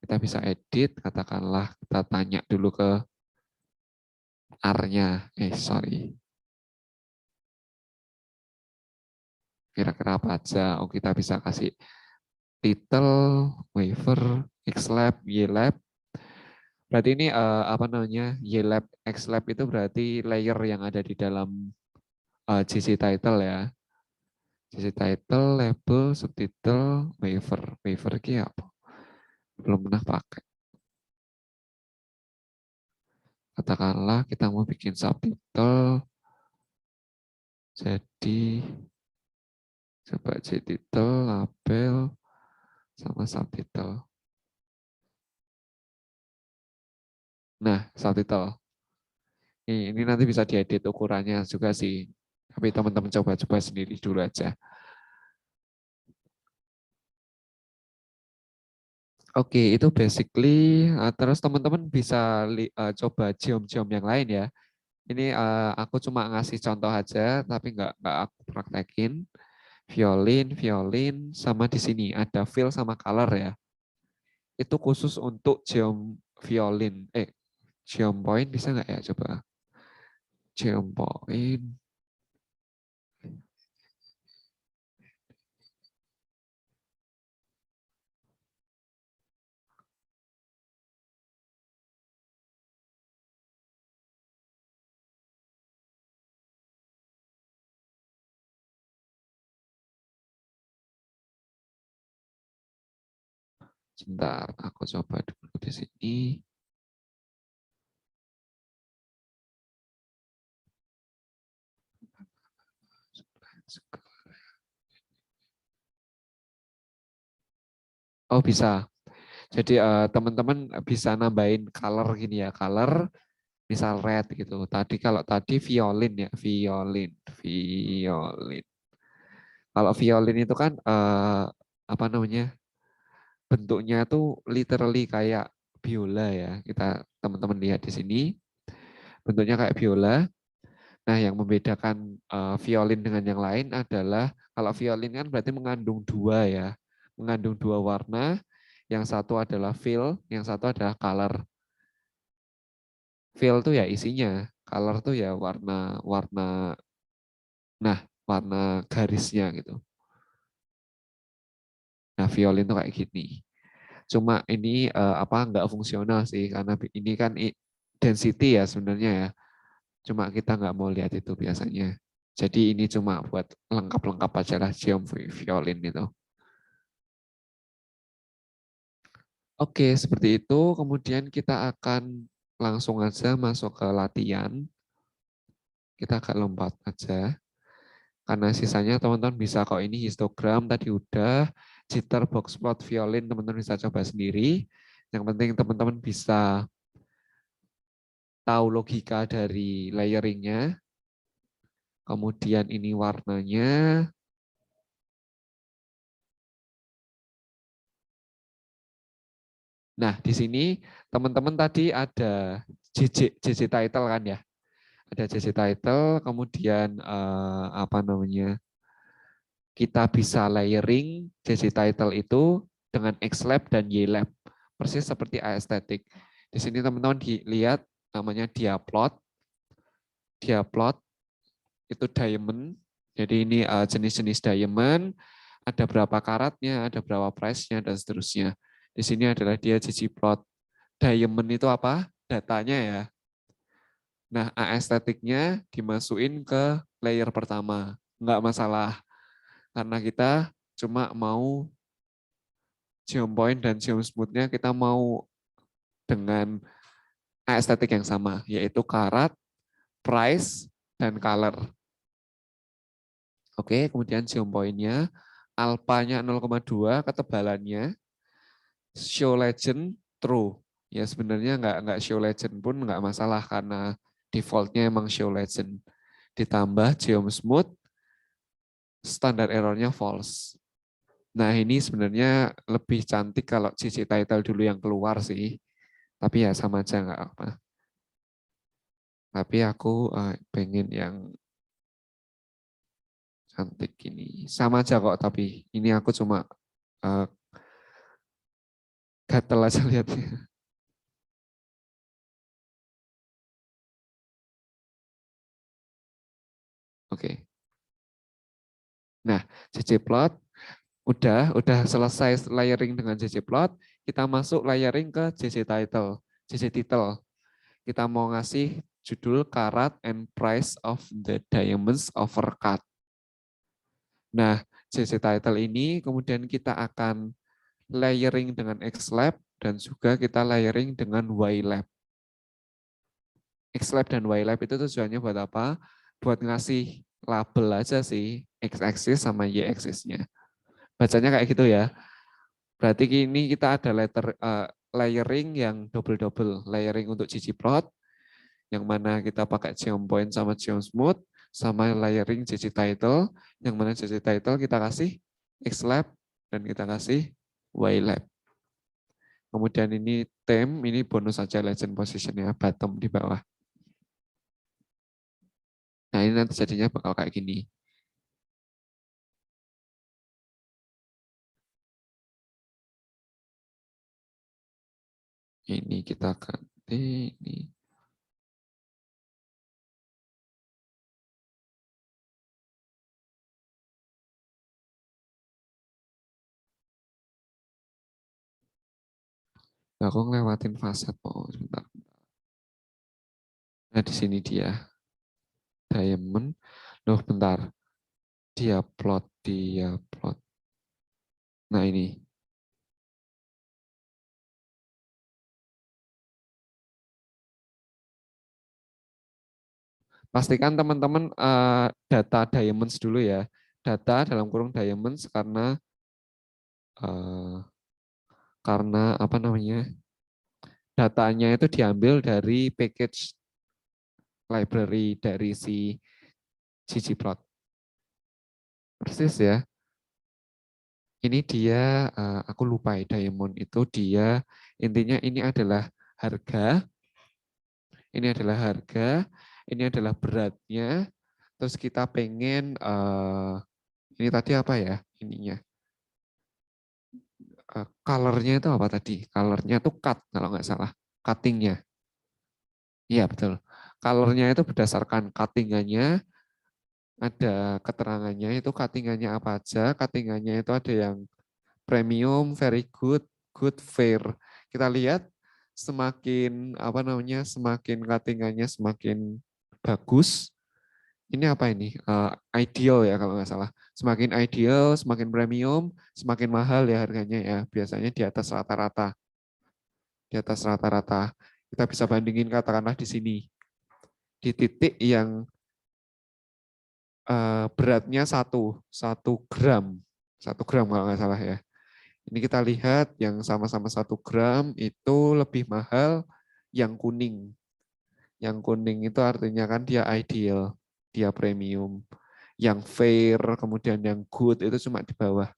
kita bisa edit, katakanlah kita tanya dulu ke R-nya, sorry, kira-kira apa aja. Oh kita bisa kasih title, waiver, xlab, ylab. Berarti ini apa namanya ylab, xlab itu berarti layer yang ada di dalam CC title ya. CC title, label, subtitle, waiver. Waiver ini apa? Belum pernah pakai. Katakanlah kita mau bikin subtitle, jadi coba title, label, sama subtitle. Nah, subtitle. Ini nanti bisa diedit ukurannya juga sih. Tapi teman-teman coba-coba sendiri dulu aja. Oke, itu basically. Terus teman-teman bisa coba geom-geom yang lain ya. Ini aku cuma ngasih contoh aja, tapi nggak aku praktekin. Violin, sama di sini ada fill sama color ya. Itu khusus untuk geom violin. Geom point bisa nggak ya coba? Geom point. Sebentar, aku coba dulu di sini. Oh bisa. Jadi teman-teman bisa nambahin color gini ya, color misal red gitu. Tadi violin ya, violin. Kalau violin itu kan apa namanya? Bentuknya tuh literally kayak biola ya. Kita teman-teman lihat di sini. bentuknya kayak biola. Nah, yang membedakan violin dengan yang lain adalah kalau violin kan berarti mengandung dua ya, mengandung dua warna. Yang satu adalah fill, yang satu adalah color. Fill tuh ya isinya, color tuh ya warna-warna, nah warna garisnya gitu. Nah, violin tuh kayak gini. Cuma ini apa nggak fungsional sih karena ini kan density ya sebenarnya ya. Cuma kita nggak mau lihat itu biasanya. Jadi ini cuma buat lengkap-lengkap aja lah geom violin itu. Oke, seperti itu. Kemudian kita akan langsung aja masuk ke latihan. Kita akan lompat aja. Karena sisanya teman-teman bisa kok ini histogram tadi udah. Jitter box plot violin teman-teman bisa coba sendiri. Yang penting teman-teman bisa tahu logika dari layeringnya. Kemudian ini warnanya. Nah, di sini teman-teman tadi ada JJ title kan ya. Ada JJ title, kemudian apa namanya? Kita bisa layering JJ title itu dengan Xlab dan Ylab. Persis seperti aesthetic. Di sini teman-teman lihat namanya diaplot. Diaplot itu diamond. Jadi ini jenis-jenis diamond, ada berapa karatnya, ada berapa price-nya, dan seterusnya. Di sini adalah dia ggplot. Diamond itu apa? Datanya ya. Nah, aesthetic-nya dimasukin ke layer pertama. Nggak masalah. Karena kita cuma mau geom point dan geom smooth-nya kita mau dengan aesthetic yang sama, yaitu karat, price, dan color. Oke, kemudian geom point-nya, alpanya 0,2, ketebalannya, show legend, true. Ya sebenarnya nggak show legend pun nggak masalah karena defaultnya emang show legend. Ditambah geom smooth, standar errornya false. Nah ini sebenarnya lebih cantik kalau CC title dulu yang keluar sih. Tapi ya sama aja nggak apa. Tapi aku pengen yang cantik gini. Sama aja kok tapi ini aku cuma uh, gatel aja lihatnya. Oke. Nah, CC plot udah selesai layering dengan CC plot, kita masuk layering ke CC title. CC title. Kita mau ngasih judul karat and price of the diamonds overcut. Nah, CC title ini kemudian kita akan layering dengan Xlab dan juga kita layering dengan Ylab. Xlab dan Ylab itu tujuannya buat apa? Buat ngasih label aja sih, X-axis sama Y-axisnya. Bacanya kayak gitu ya. Berarti ini kita ada layering yang double-double. Layering untuk ggplot, yang mana kita pakai geom point sama geom smooth, sama layering CC title, yang mana CC title kita kasih Xlab dan kita kasih Ylab. Kemudian ini theme, ini bonus saja legend positionnya bottom di bawah. Nah ini nanti jadinya bakal kayak gini. Ini kita ganti, ini. Nah, aku ngelewatin facet, oh sebentar. Nah di sini dia diamond. Loh bentar, dia plot. Nah ini. Pastikan teman-teman data diamonds dulu ya. Data dalam kurung diamonds uh, karena apa namanya? Datanya itu diambil dari package library dari si ggplot. Persis ya. Ini dia aku lupa ya, diamond itu dia intinya ini adalah harga Ini adalah harga, ini adalah beratnya. Terus kita pengen ini tadi apa ya ininya? Colornya itu apa tadi? Colornya itu cut kalau nggak salah. Cuttingnya. Iya betul. Colornya itu berdasarkan cuttingannya, ada keterangannya itu cuttingannya apa aja. Cuttingannya itu ada yang premium, very good, good, fair. Kita lihat semakin apa namanya, semakin cuttingannya semakin bagus. Ini apa ini? Ideal ya kalau nggak salah. Semakin ideal, semakin premium, semakin mahal ya harganya ya. Biasanya di atas rata-rata. Di atas rata-rata. Kita bisa bandingin katakanlah di sini. Di titik yang beratnya satu gram. 1 gram kalau nggak salah ya. Ini kita lihat yang sama-sama 1 gram itu lebih mahal yang kuning. Yang kuning itu artinya kan dia ideal, dia premium. Yang fair, kemudian yang good itu cuma di bawah.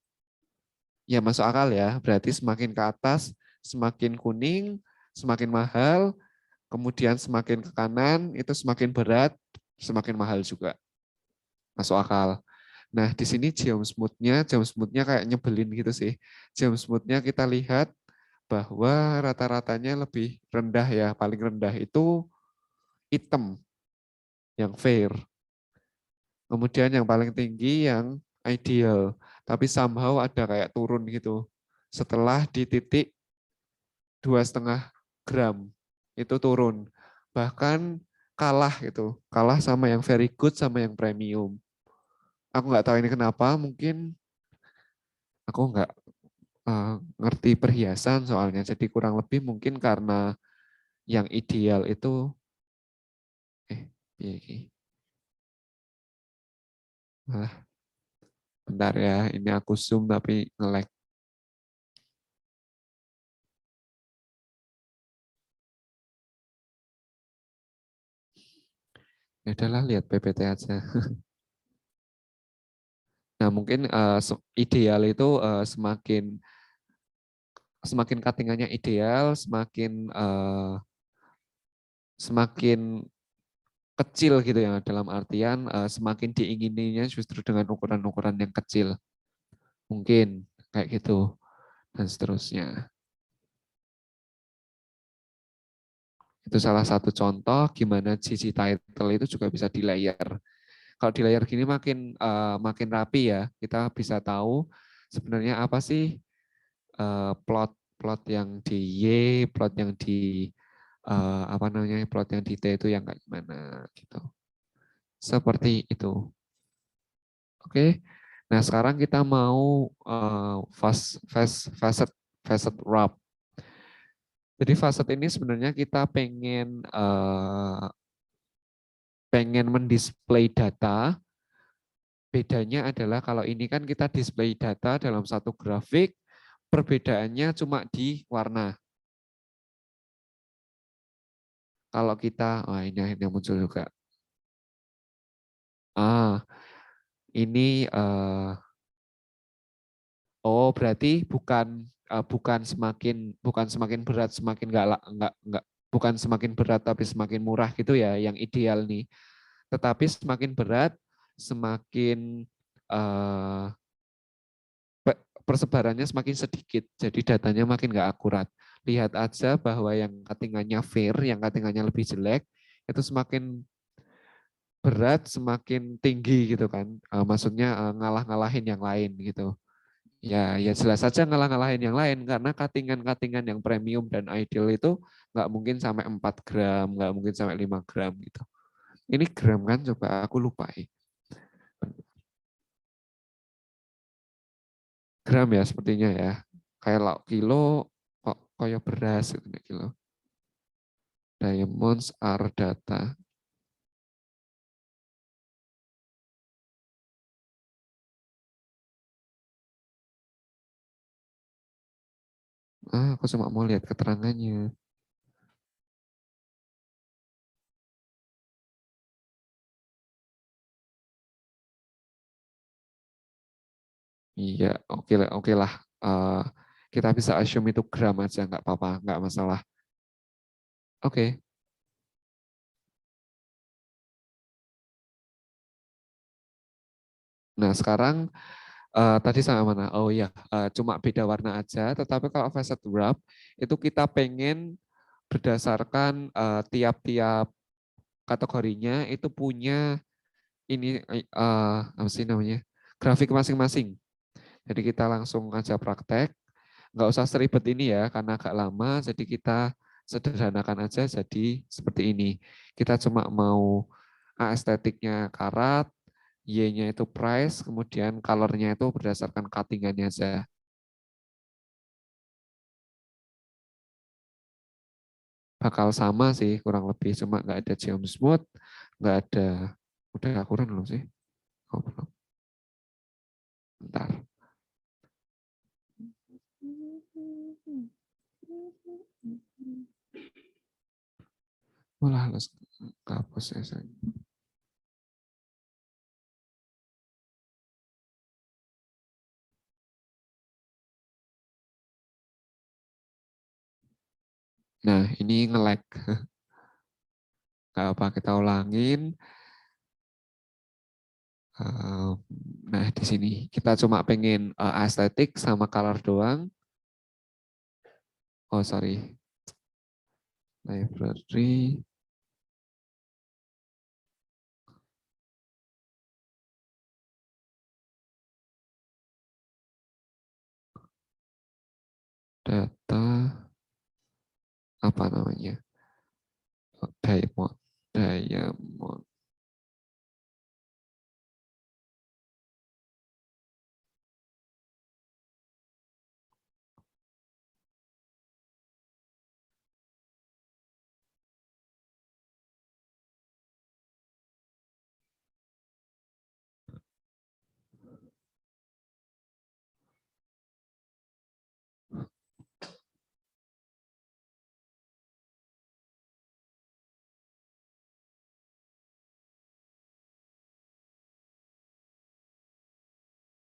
Ya masuk akal ya, berarti semakin ke atas, semakin kuning, semakin mahal, kemudian semakin ke kanan, itu semakin berat, semakin mahal juga. Masuk akal. Nah, di sini jam smooth-nya kayak nyebelin gitu sih. Jam smooth-nya kita lihat bahwa rata-ratanya lebih rendah ya, paling rendah itu hitam, yang fair. Kemudian yang paling tinggi yang ideal. Tapi somehow ada kayak turun gitu. Setelah di titik 2,5 gram itu turun. Bahkan kalah gitu. Kalah sama yang very good sama yang premium. Aku nggak tahu ini kenapa, mungkin aku nggak ngerti perhiasan soalnya. Jadi kurang lebih mungkin karena yang ideal itu piye iki? Malah bentar ya, ini aku zoom tapi nge-lag. Ya udahlah lihat PPT aja. Nah, mungkin ideal itu semakin semakin cuttingannya ideal, semakin kecil gitu ya, dalam artian semakin diingininya justru dengan ukuran-ukuran yang kecil. Mungkin kayak gitu dan seterusnya. Itu salah satu contoh gimana GC title itu juga bisa di layer. Kalau di layer gini makin rapi ya, kita bisa tahu sebenarnya apa sih plot plot yang di Y, plot yang di apa namanya, plot yang di T itu yang kayak gimana gitu. Seperti itu. Oke. Nah, sekarang kita mau facet facet wrap. Jadi facet ini sebenarnya kita pengen mendisplay data. Bedanya adalah kalau ini kan kita display data dalam satu grafik, perbedaannya cuma di warna. Kalau kita, wah ini akhirnya muncul juga. Ah, ini oh berarti bukan semakin berat semakin nggak bukan semakin berat tapi semakin murah gitu ya yang ideal nih. Tetapi semakin berat semakin eh, persebarannya semakin sedikit. Jadi datanya makin nggak akurat. Lihat aja bahwa yang cuttingannya fair, yang cuttingannya lebih jelek, itu semakin berat semakin tinggi gitu kan. Maksudnya ngalah-ngalahin yang lain gitu. Ya jelas saja ngalah-ngalahin yang lain karena cuttingan-cuttingan yang premium dan ideal itu nggak mungkin sampai 4 gram, nggak mungkin sampai 5 gram gitu. Ini gram kan coba aku lupa. Gram ya sepertinya ya. Kayak kilo kok kayak beras gitu kilo. Diamonds are data. Aku cuma mau lihat keterangannya. Iya, oke lah. Kita bisa assume itu gram aja, nggak apa-apa, nggak masalah. Oke. Nah, sekarang tadi sama mana? Oh ya, cuma beda warna aja. Tetapi kalau facet wrap itu kita pengen berdasarkan tiap-tiap kategorinya itu punya ini apa sih namanya? Grafik masing-masing. Jadi kita langsung aja praktek. Nggak usah seribet ini ya, karena agak lama. Jadi kita sederhanakan aja jadi seperti ini. Kita cuma mau A estetiknya karat, Y-nya itu price, kemudian color-nya itu berdasarkan cutting-annya aja. Bakal sama sih kurang lebih, cuma nggak ada geom smooth, nggak ada, udah akuran belum sih? Oh, belum. Bentar. Malah harus hapus ya saya. Nah, ini nge-lag. Nggak apa, kita ulangin. Nah, di sini kita cuma pengen estetik sama color doang. Oh, sorry. Library, data, apa namanya? Diamond. Diamond.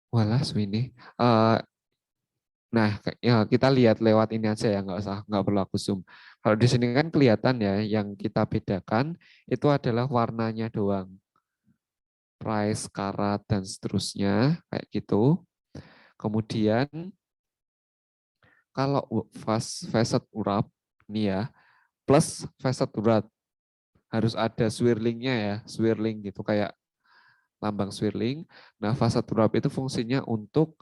Walah, ini. Nah, ya kita lihat lewat ini aja ya, nggak perlu aku zoom. Kalau di sini kan kelihatan ya, yang kita bedakan itu adalah warnanya doang, price, karat dan seterusnya kayak gitu. Kemudian kalau facet wrap ini ya, plus facet wrap harus ada swirlingnya ya, swirling gitu kayak lambang swirling. Nah, facet wrap itu fungsinya untuk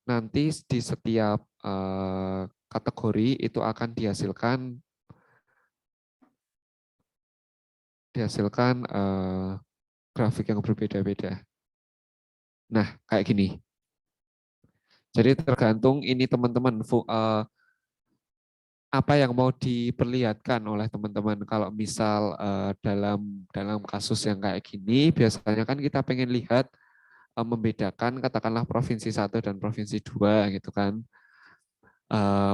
nanti di setiap kategori itu akan dihasilkan grafik yang berbeda-beda. Nah, kayak gini. Jadi tergantung ini teman-teman apa yang mau diperlihatkan oleh teman-teman. Kalau misal dalam dalam kasus yang kayak gini, biasanya kan kita pengen lihat membedakan katakanlah provinsi satu dan provinsi 2 gitu kan.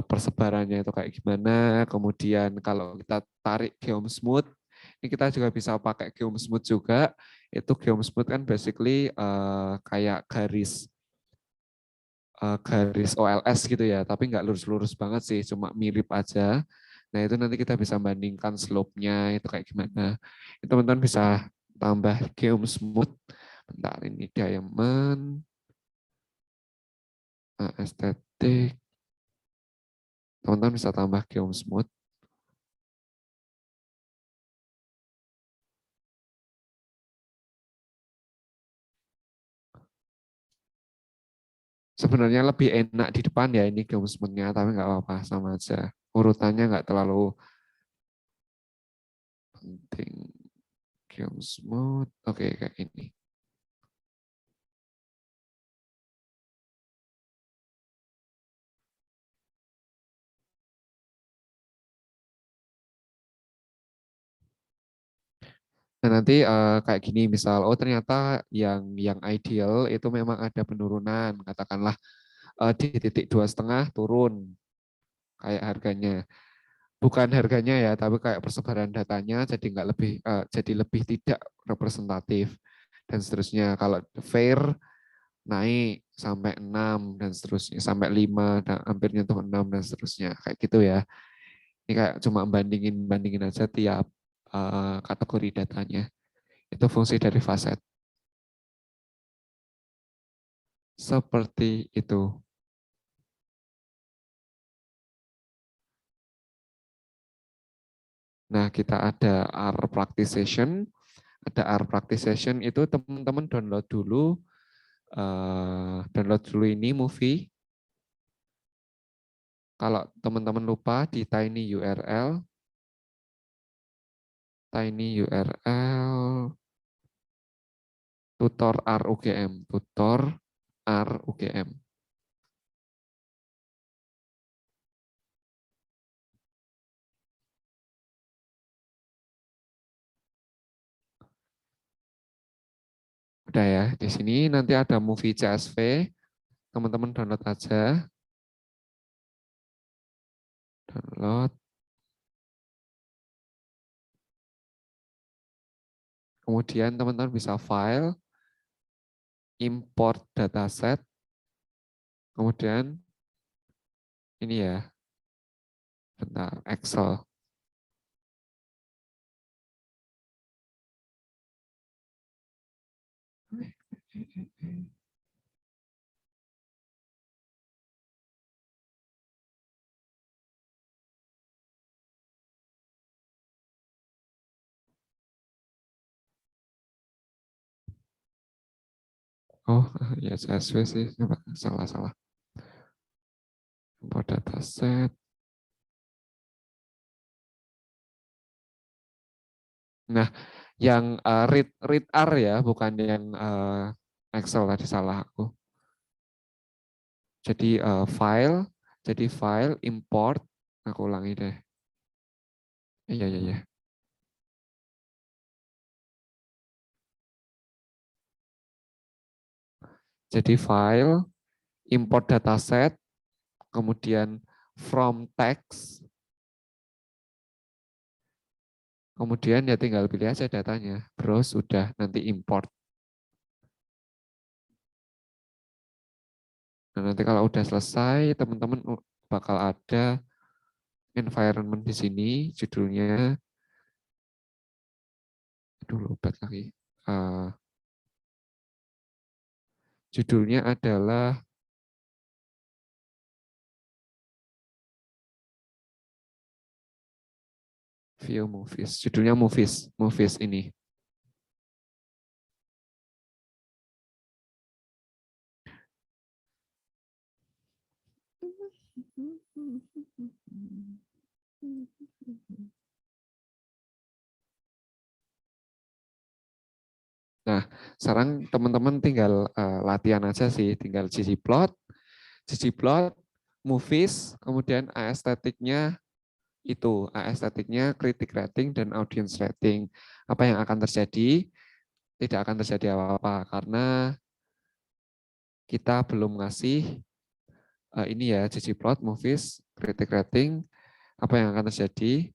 Persebarannya itu kayak gimana. Kemudian kalau kita tarik geom smooth, ini kita juga bisa pakai geom smooth juga. Itu geom smooth kan basically kayak garis OLS gitu ya, tapi nggak lurus-lurus banget sih, cuma mirip aja. Nah itu nanti kita bisa bandingkan slope-nya itu kayak gimana. Itu teman-teman bisa tambah geom smooth. Bentar, ini diamond, estetik. Teman-teman bisa tambah geom smooth. Sebenarnya lebih enak di depan ya ini geom smooth-nya, tapi nggak apa-apa, sama aja. Urutannya nggak terlalu penting. Geom smooth, oke kayak ini. Nah, nanti kayak gini misal, oh ternyata yang ideal itu memang ada penurunan, katakanlah di titik 2,5 turun kayak harganya. Bukan harganya ya, tapi kayak persebaran datanya jadi nggak lebih jadi lebih tidak representatif dan seterusnya. Kalau fair naik sampai 6 dan seterusnya, sampai 5 dan hampir nyentuh 6 dan seterusnya kayak gitu ya. Ini kayak cuma bandingin aja tiap kategori datanya. Itu fungsi dari facet. Seperti itu. Nah, kita ada R practice session. Ada R practice session itu teman-teman download dulu ini movie. Kalau teman-teman lupa di tiny URL tutor RUGM, tutor RUGM. Udah ya, di sini nanti ada movie CSV, teman-teman download aja. Download. Kemudian teman-teman bisa file, import dataset, kemudian ini ya, bentar, Excel. Oh, ya CSV sih, salah. Import dataset. Nah, yang read R ya, bukan yang Excel tadi salah aku. Jadi file, import, aku ulangi deh. Iya, iya, iya. Jadi file, import dataset, kemudian from text, kemudian ya tinggal pilih aja datanya. Browse sudah, nanti import. Nah, nanti kalau udah selesai, teman-teman bakal ada environment di sini, judulnya, aduh lupa lagi. Judulnya adalah View Movies. Judulnya Movies ini. Nah, sekarang teman-teman tinggal latihan aja sih, tinggal ggplot, movies, kemudian aesthetic-nya itu, aesthetic-nya critic rating dan audience rating. Apa yang akan terjadi? Tidak akan terjadi apa-apa karena kita belum ngasih ini ya, ggplot, movies, critic rating. Apa yang akan terjadi?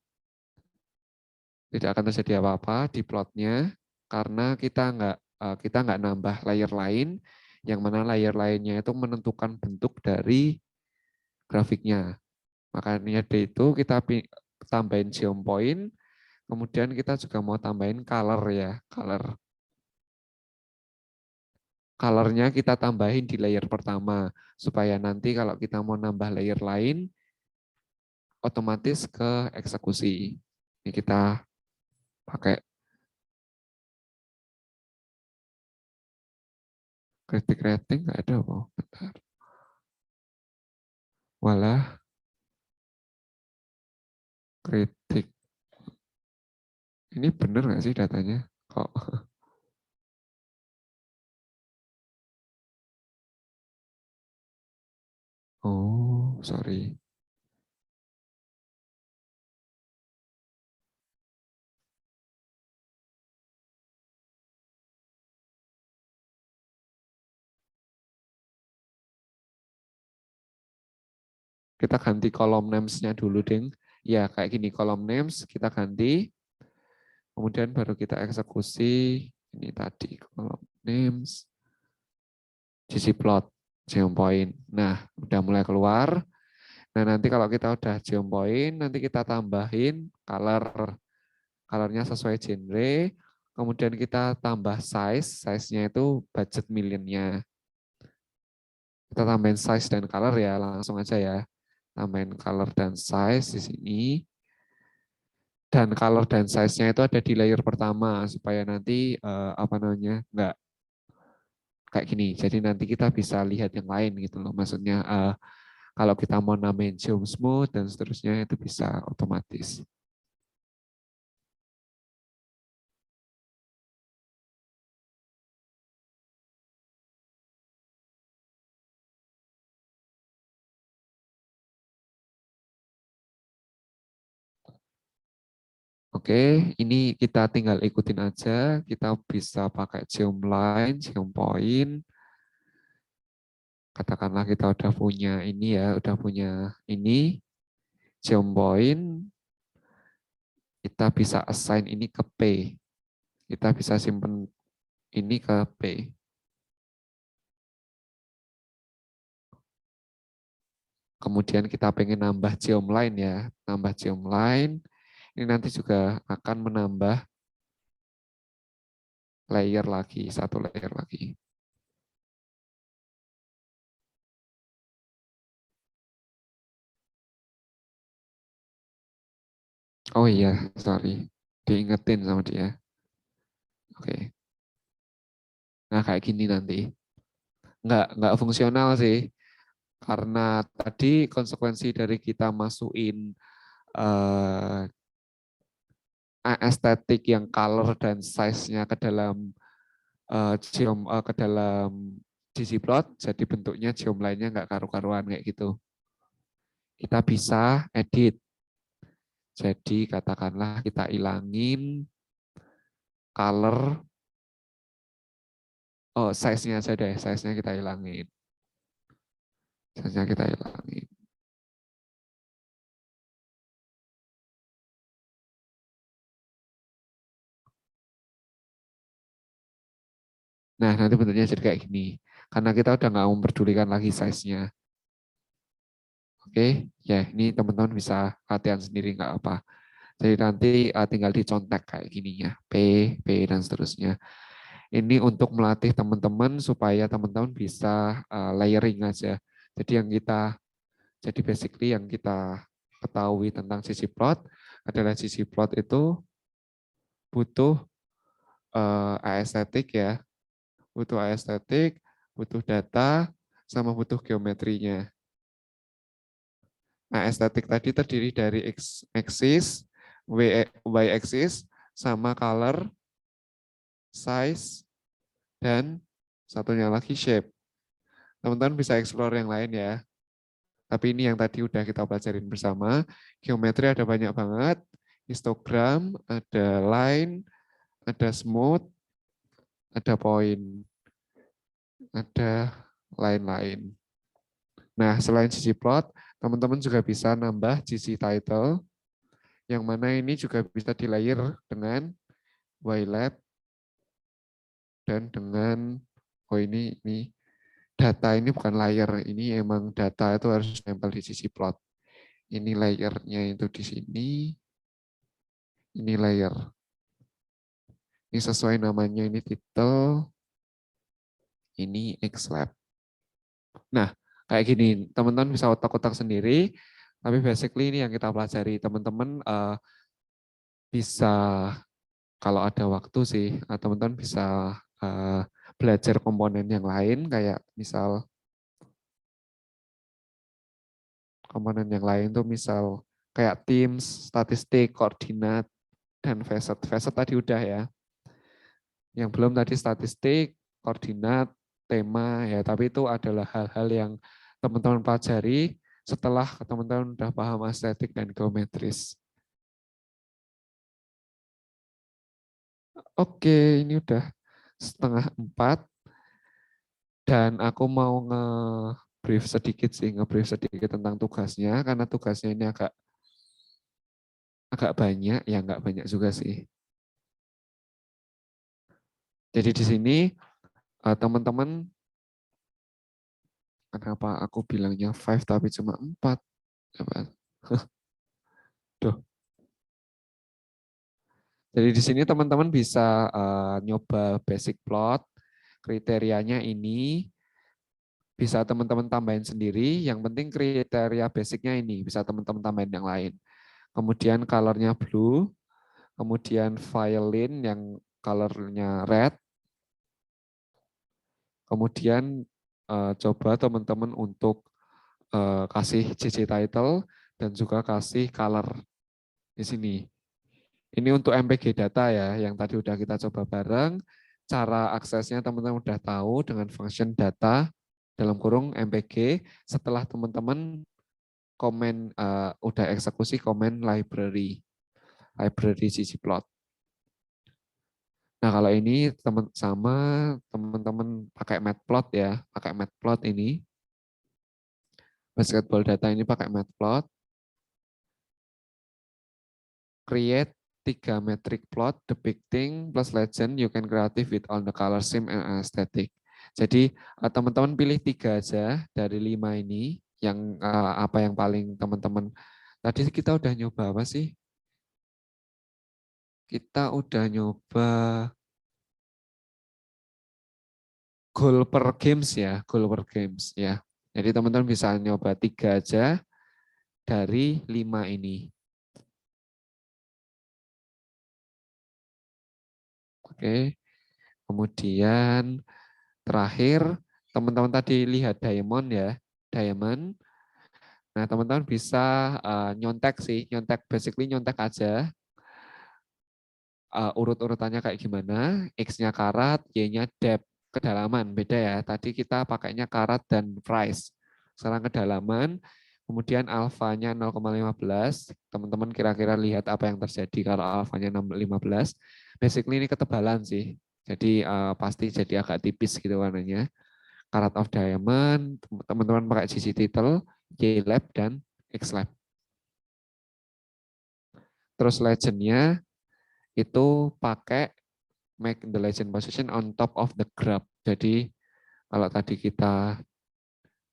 Tidak akan terjadi apa-apa di plotnya karena kita nggak nambah layer lain, yang mana layer lainnya itu menentukan bentuk dari grafiknya. Makanya dari itu kita tambahin geopoint, kemudian kita juga mau tambahin color ya, colornya kita tambahin di layer pertama supaya nanti kalau kita mau nambah layer lain otomatis ke eksekusi. Ini kita pakai critic rating, nggak ada, oh, bentar. Walah, kritik. Ini benar nggak sih datanya? Kok? Oh, sorry. Kita ganti kolom names-nya dulu, Ding. Ya, kayak gini kolom names kita ganti. Kemudian baru kita eksekusi. Ini tadi kolom names, ggplot, geopoint. Nah, udah mulai keluar. Nah, nanti kalau kita udah geopoint, nanti kita tambahin color. Colornya sesuai genre. Kemudian kita tambah size. Size-nya itu budget millionnya. Kita tambahin size dan color ya, langsung aja ya. Tambahin color dan size di sini. Dan color dan size-nya itu ada di layer pertama supaya nanti apa namanya nggak kayak gini. Jadi nanti kita bisa lihat yang lain gitu loh. Maksudnya kalau kita mau namain zoom smooth dan seterusnya itu bisa otomatis. Oke, ini kita tinggal ikutin aja. Kita bisa pakai zoom line, zoom point. Katakanlah kita udah punya ini ya, udah punya ini zoom point. Kita bisa assign ini ke P. Kita bisa simpen ini ke P. Kemudian kita pengen nambah geom line ya, nambah geom line. Ini nanti juga akan menambah layer lagi, satu layer lagi. Oh iya, sorry, diingetin sama dia. Oke, nah kayak gini nanti. Nggak fungsional sih, karena tadi konsekuensi dari kita masukin eh, estetik yang color dan size-nya ke dalam ke dalam ggplot, jadi bentuknya geom lainnya nggak karu-karuan kayak gitu. Kita bisa edit. Jadi katakanlah kita ilangin color, oh size-nya aja deh, size-nya kita ilangin. Size-nya kita ilangin. Nah, nanti bentuknya jadi kayak gini. Karena kita udah nggak memperdulikan lagi size-nya. Oke, ya ini teman-teman bisa latihan sendiri nggak apa. Jadi nanti tinggal dicontek kayak gininya, P, P, dan seterusnya. Ini untuk melatih teman-teman supaya teman-teman bisa layering aja. Jadi jadi basically yang kita ketahui tentang sisi plot adalah sisi plot itu butuh aesthetic ya, butuh aesthetic, butuh data, sama butuh geometrinya. Nah, estetik tadi terdiri dari X axis, Y axis, sama color, size, dan satunya lagi shape. Teman-teman bisa explore yang lain ya. Tapi ini yang tadi udah kita pelajarin bersama. Geometri ada banyak banget. Histogram, ada line, ada smooth, ada point, ada lain-lain. Nah, selain sisi plot, teman-teman juga bisa nambah sisi title, yang mana ini juga bisa di layer dengan YLab dan dengan, oh ini data ini bukan layer, ini emang data itu harus nempel di sisi plot. Ini layernya itu di sini, ini layer. Ini sesuai namanya, ini title, ini Xlab. Nah, kayak gini, teman-teman bisa otak-otak sendiri, tapi basically ini yang kita pelajari. Teman-teman bisa, kalau ada waktu sih, teman-teman bisa belajar komponen yang lain, kayak misal komponen yang lain tuh misal kayak teams, statistik, koordinat, dan facet. Facet tadi udah ya. Yang belum tadi statistik, koordinat, tema ya, tapi itu adalah hal-hal yang teman-teman pelajari setelah teman-teman udah paham estetik dan geometris. Oke, ini udah 3:30 dan aku mau nge-brief sedikit sih, nge-brief sedikit tentang tugasnya karena tugasnya ini agak agak banyak, ya nggak banyak juga sih. Jadi di sini teman-teman, kenapa aku bilangnya 5 tapi cuma 4? Coba. Duh. Jadi di sini teman-teman bisa nyoba basic plot, kriterianya ini, Bisa teman-teman tambahin sendiri, yang penting kriteria basicnya ini, bisa teman-teman tambahin yang lain. Kemudian colornya blue, kemudian violin yang colornya red, kemudian coba teman-teman untuk kasih CC title dan juga kasih color di sini. Ini untuk MPG data ya, yang tadi udah kita coba bareng. Cara aksesnya teman-teman udah tahu dengan function data dalam kurung MPG. Setelah teman-teman komen udah eksekusi komen library ggplot. Nah kalau ini teman-teman pakai matplot ya, pakai matplot ini. Basketball data ini pakai matplot. Create 3 metric plot depicting plus legend, you can creative with all the color scheme and aesthetic. Jadi teman-teman pilih 3 aja dari 5 ini, yang apa yang paling teman-teman. Tadi kita udah nyoba apa sih? Kita udah nyoba goal per games ya, goal per games ya. Jadi teman-teman bisa nyoba 3 aja dari 5 ini. Oke. Kemudian terakhir, teman-teman tadi lihat diamond ya, diamond. Nah, teman-teman bisa nyontek sih, nyontek basically nyontek aja. Urut-urutannya kayak gimana, X-nya karat, Y-nya depth, kedalaman, beda ya. Tadi kita pakainya karat dan price. Sekarang kedalaman, kemudian alfanya 0,15, teman-teman kira-kira lihat apa yang terjadi kalau alfanya 15. Basically ini ketebalan sih, jadi pasti jadi agak tipis gitu warnanya. Karat of diamond, teman-teman pakai GC title, Y-lab, dan X-lab. Terus legendnya itu pakai make the legend position on top of the graph. Jadi kalau tadi kita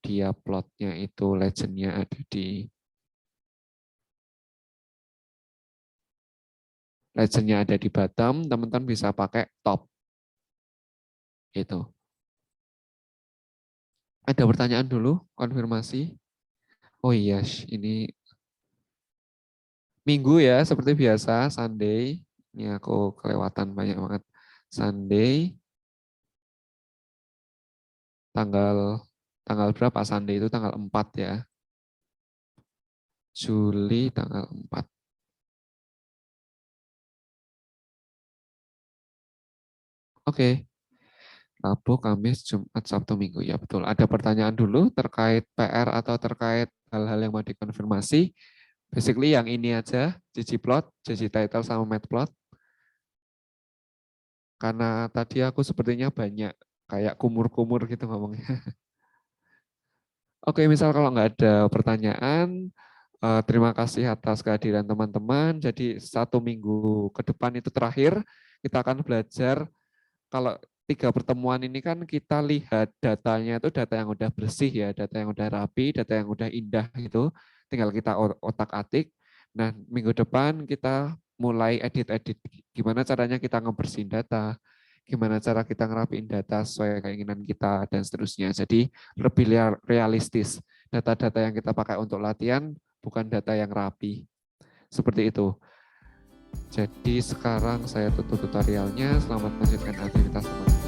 dia plotnya itu legendnya ada di bottom, teman-teman bisa pakai top. Itu. Ada pertanyaan dulu, konfirmasi. Oh iya, ini Minggu ya, seperti biasa, Sunday. Ini aku kelewatan banyak banget. Sunday, tanggal berapa Sunday itu? Tanggal 4 ya. Juli tanggal 4. Oke. Rabu, Kamis, Jumat, Sabtu, Minggu. Ya betul. Ada pertanyaan dulu terkait PR atau terkait hal-hal yang mau dikonfirmasi. Basically yang ini aja, ggplot, ggtitle sama matplot. Karena tadi aku sepertinya banyak kayak kumur-kumur gitu ngomongnya. Oke, misal kalau nggak ada pertanyaan, terima kasih atas kehadiran teman-teman. Jadi 1 minggu ke depan itu terakhir, kita akan belajar. Kalau 3 pertemuan ini kan kita lihat datanya itu data yang udah bersih ya, data yang udah rapi, data yang udah indah itu, tinggal kita otak-atik. Nah, minggu depan kita mulai edit-edit. Gimana caranya kita ngebersihin data, gimana cara kita ngerapiin data sesuai keinginan kita, dan seterusnya. Jadi lebih realistis. Data-data yang kita pakai untuk latihan bukan data yang rapi. Seperti itu. Jadi sekarang saya tutup tutorialnya. Selamat melanjutkan aktivitas teman-teman.